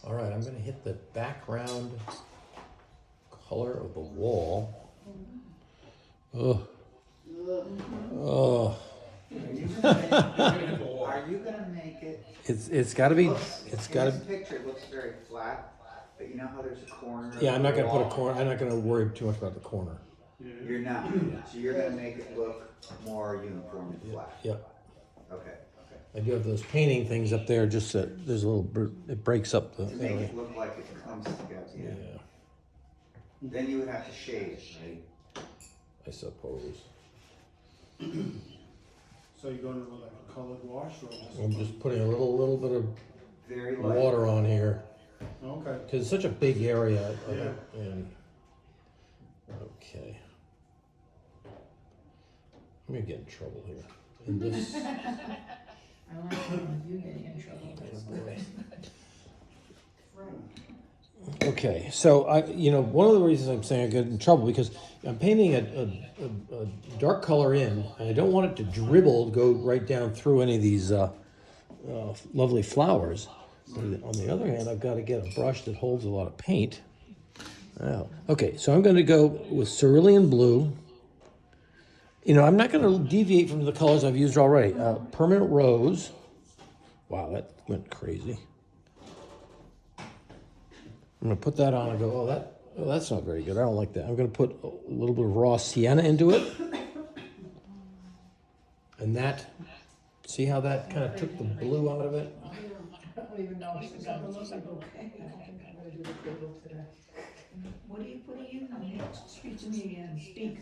All right, I'm gonna hit the background color of the wall. Oh. Oh. Are you gonna make it? It's gotta be, it's In gotta, this picture, it looks very flat, but you know how there's a corner? of yeah, I'm the not gonna put a wall? corner, I'm not gonna worry too much about the corner. You're not, so you're gonna make it look more uniform and flat? Yep. Okay. I do have those painting things up there, just that there's a little, it breaks up the To make area. it look like it comes together, Yeah, Then you would have to shade it, right? I suppose. So you're going with like a colored wash or just? I'm just putting a little bit of Very light. water on here, Okay. because it's such a big area of Yeah. it, and, okay. I'm gonna get in trouble here. And this, I don't want you getting in trouble. okay, so one of the reasons I'm saying I get in trouble, because I'm painting a dark color in, and I don't want it to dribble, go right down through any of these lovely flowers. But on the other hand, I've got to get a brush that holds a lot of paint. Oh, okay, so I'm going to go with cerulean blue. I'm not going to deviate from the colors I've used already. Permanent rose. Wow, that went crazy. I'm gonna put that on and go, oh, that's not very good. I don't like that. I'm gonna put a little bit of raw sienna into it. And that, see how that kind of took the blue out of it? I don't even know if it's gonna look okay. I don't think I'm gonna do the table today. What are you putting in? Speak to me again, speak.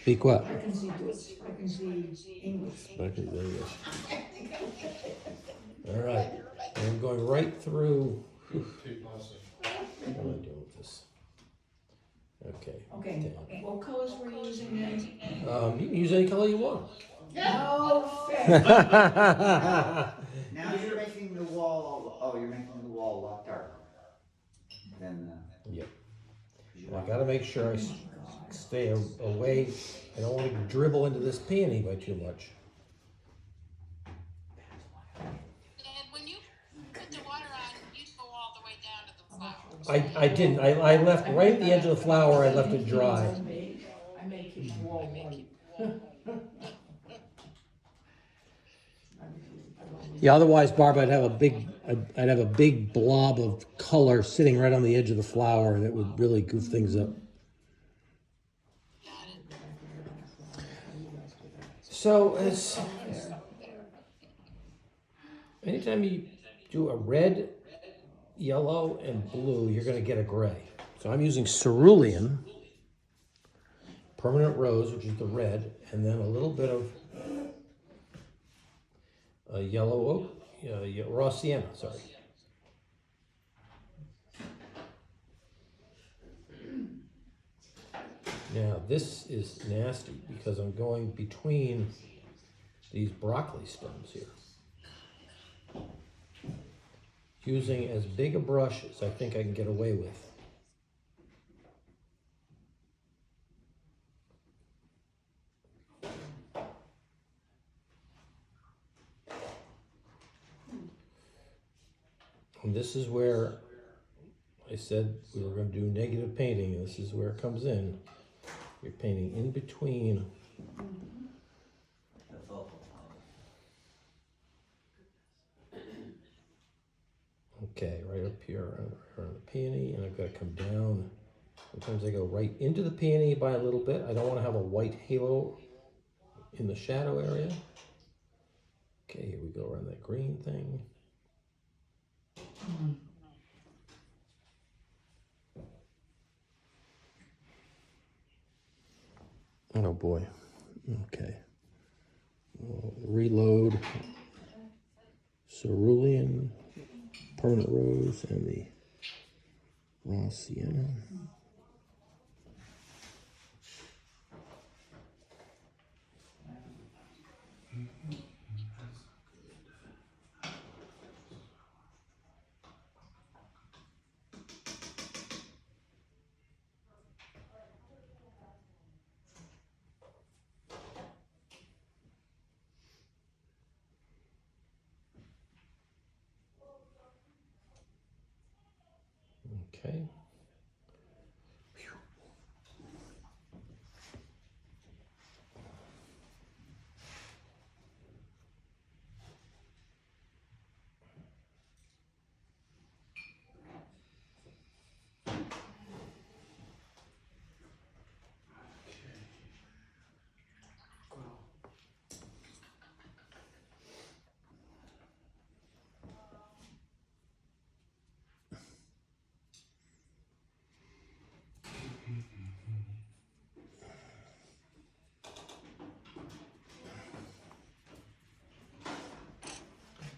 Speak what? I can see Dutch, I can see English. Okay, there you go. All right, and I'm going right through. What am I doing with this? Okay. Okay, what colors were you using then? You can use any color you want. No fair. Now you're making the wall, you're making the wall a lot darker than, Yep. I gotta make sure I stay away. I don't want to dribble into this peony by too much. And when you put the water on, you go all the way down to the flowers. I didn't. I left right at the edge of the flower. I left it dry. I make his wall white. Yeah. Otherwise, Barb, I'd have a big blob of color sitting right on the edge of the flower, and it would really goof things up. So as anytime you do a red, yellow, and blue, you're going to get a gray. So I'm using cerulean, permanent rose, which is the red, and then a little bit of yellow oak, raw sienna, sorry. Now this is nasty because I'm going between these broccoli stems here. Using as big a brush as I think I can get away with. And this is where I said we were going to do negative painting. This is where it comes in. You're painting in between. Okay, right up here around the peony, and I've got to come down. Sometimes I go right into the peony by a little bit. I don't want to have a white halo in the shadow area. Okay, here we go around that green thing. Oh boy. Okay. We'll reload cerulean, permanent rose, and the raw sienna. Okay.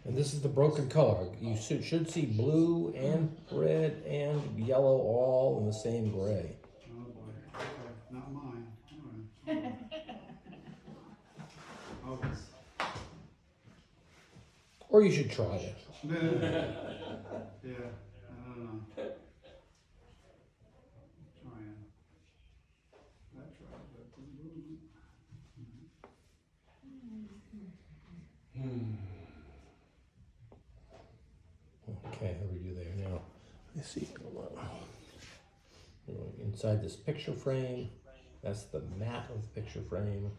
And this is the broken color. You should see blue and red and yellow all in the same gray. Oh boy, okay, not mine. All right. Always. Or you should try it. Yeah, I don't know. Trying. I tried, but it didn't move. Okay, how do we do there now? Let's see. Inside this picture frame, that's the mat of the picture frame.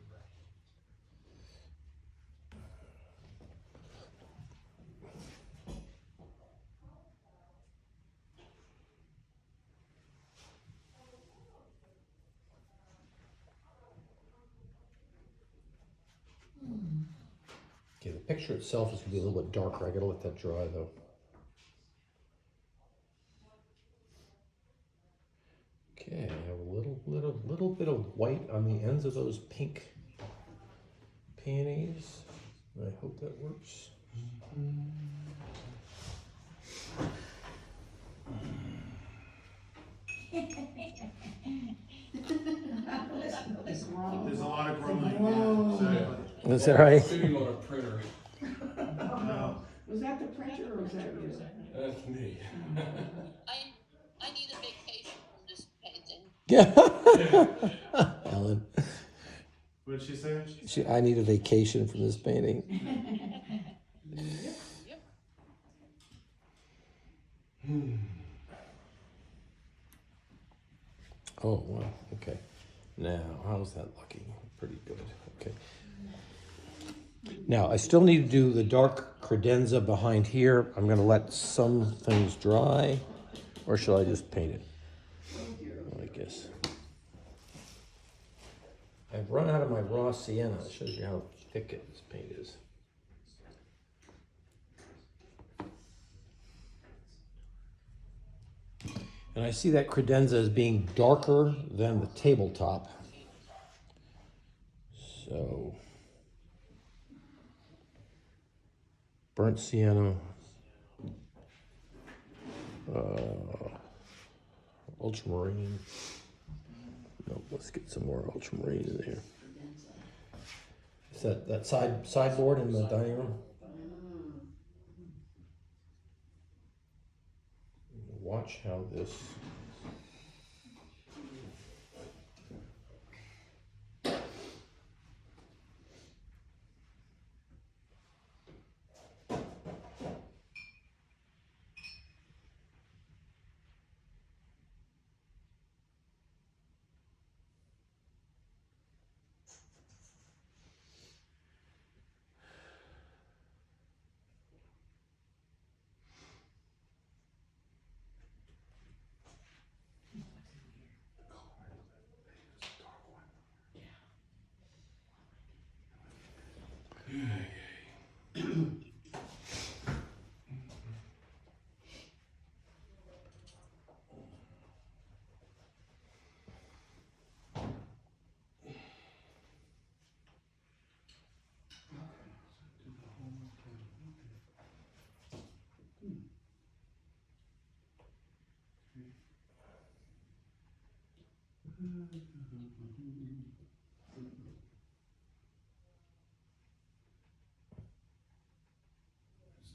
picture itself is gonna be a little bit darker. I gotta let that dry though. Okay, I have a little bit of white on the ends of those pink peonies. I hope that works. There's a lot of growing, yeah, exactly. Is that right? Sitting on a printer. No. Was that the printer or was that you? That's me. I need a vacation from this painting. Yeah. Ellen, What did she say? I need a vacation from this painting. Yep. Oh, wow, okay. Now, how's that looking? Pretty good, okay. Now, I still need to do the dark credenza behind here. I'm gonna let some things dry, or should I just paint it? I guess. I've run out of my raw sienna. It shows you how thick this paint is. And I see that credenza as being darker than the tabletop. So, burnt sienna, ultramarine. No, let's get some more ultramarine in there. Is that sideboard in the dining room? Watch how this.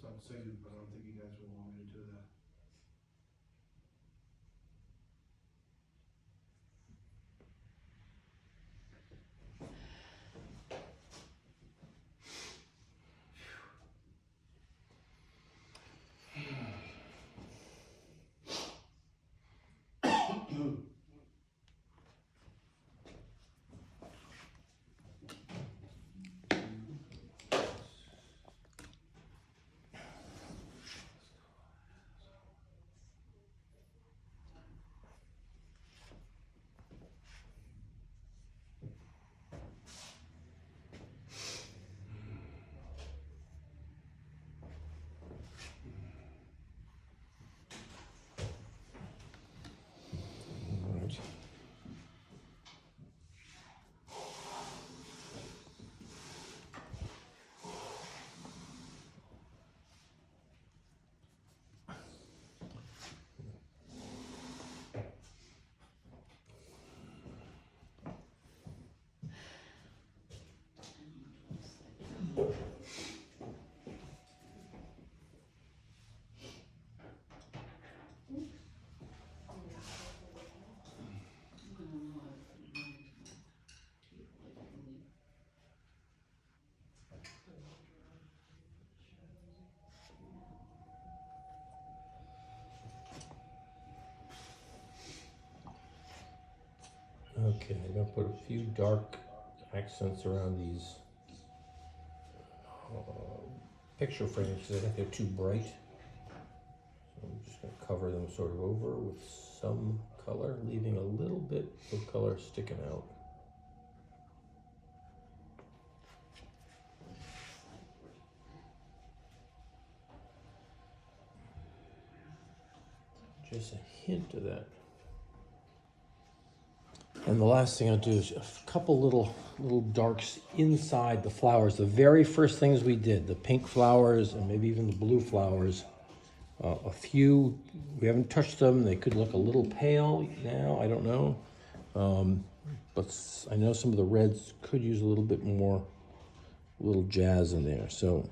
Stop singing, but I don't think you guys will want me to do that. Okay, I'm gonna put a few dark accents around these picture frames because I think they're too bright. So I'm just gonna cover them sort of over with some color, leaving a little bit of color sticking out. Just a hint of that. And the last thing I'll do is a couple little darks inside the flowers. The very first things we did, the pink flowers and maybe even the blue flowers. A few, we haven't touched them. They could look a little pale now, I don't know. But I know some of the reds could use a little bit more, little jazz in there. So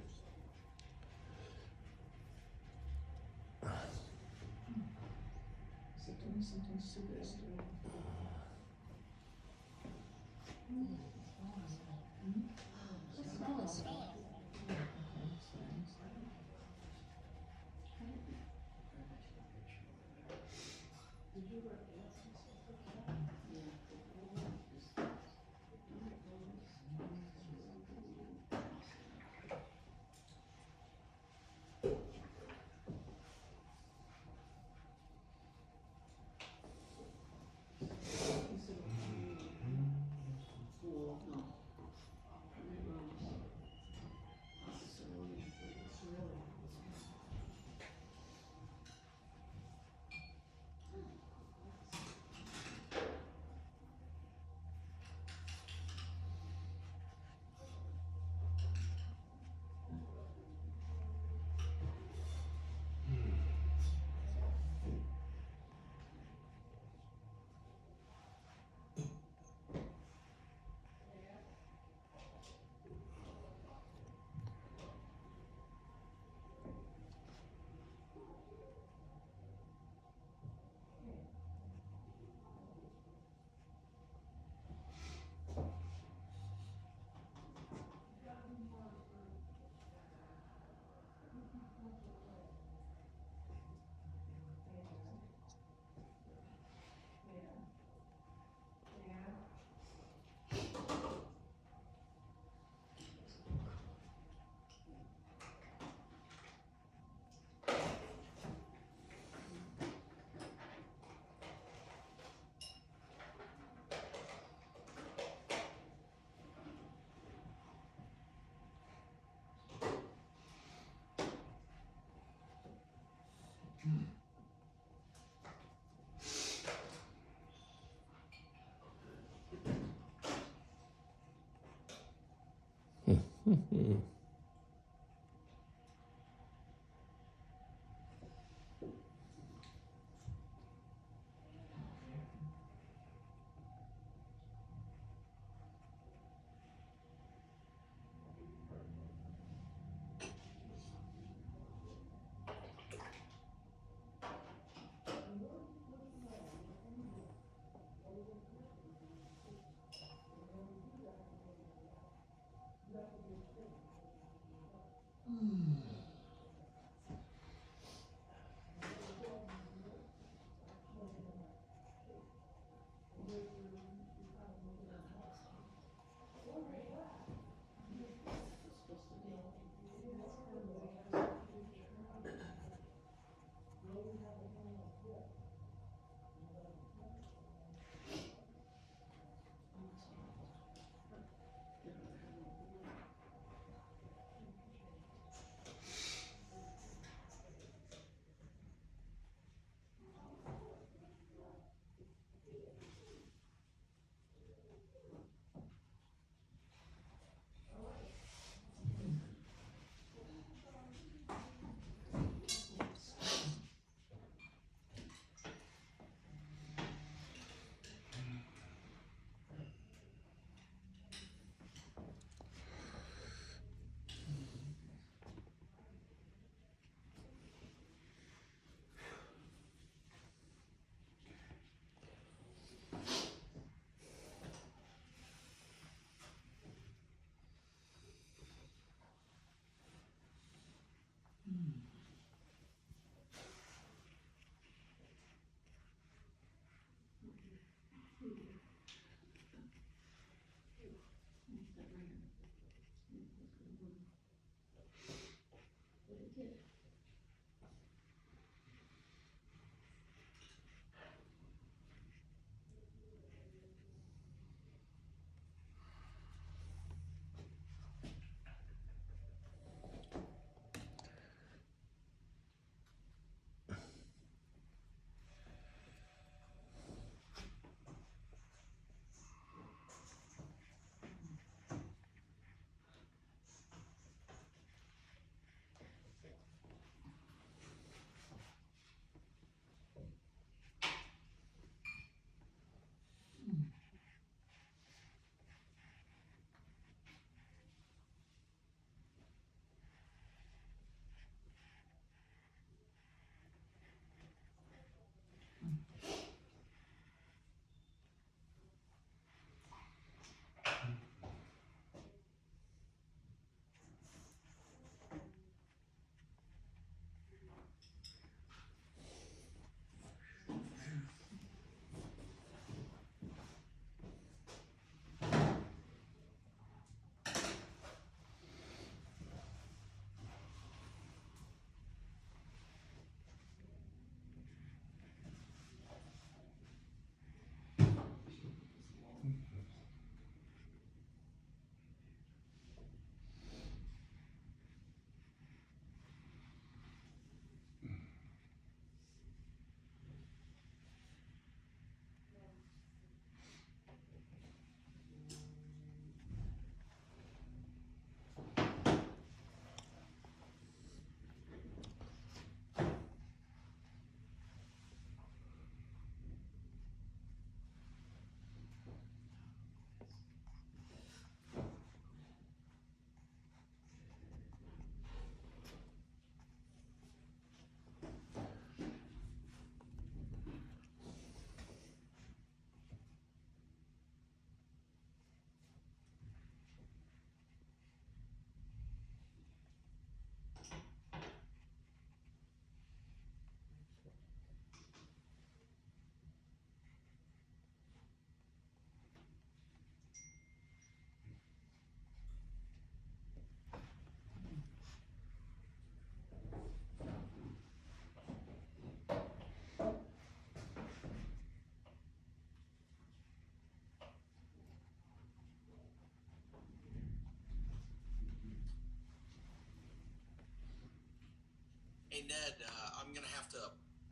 Hey Ned, I'm gonna have to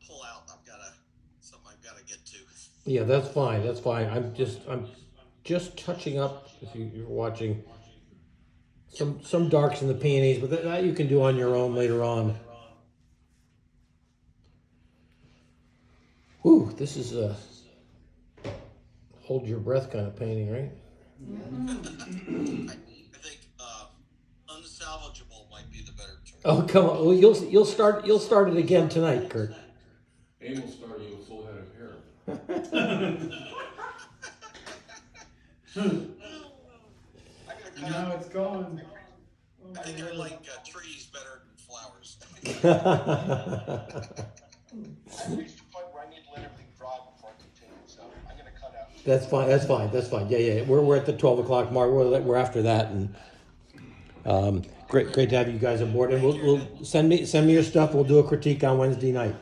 pull out. Something I've gotta get to. Yeah, that's fine, that's fine. I'm just touching up, if you're watching, some darks in the peonies, but that you can do on your own later on. Whew, this is a hold your breath kind of painting, right? I think unsalvageable might be the better term. Oh, come on. Well, you'll start it again tonight, Kurt. Emil started with a full head of hair. I gotta cut Now out. it's gone. I think I like trees better than flowers. I've reached a point where I need to let everything dry before I continue, so I'm gonna cut out. That's fine. That's fine. That's fine. Yeah. We're at the 12 o'clock mark. We're after that, and great to have you guys aboard. And we'll send me your stuff. We'll do a critique on Wednesday night.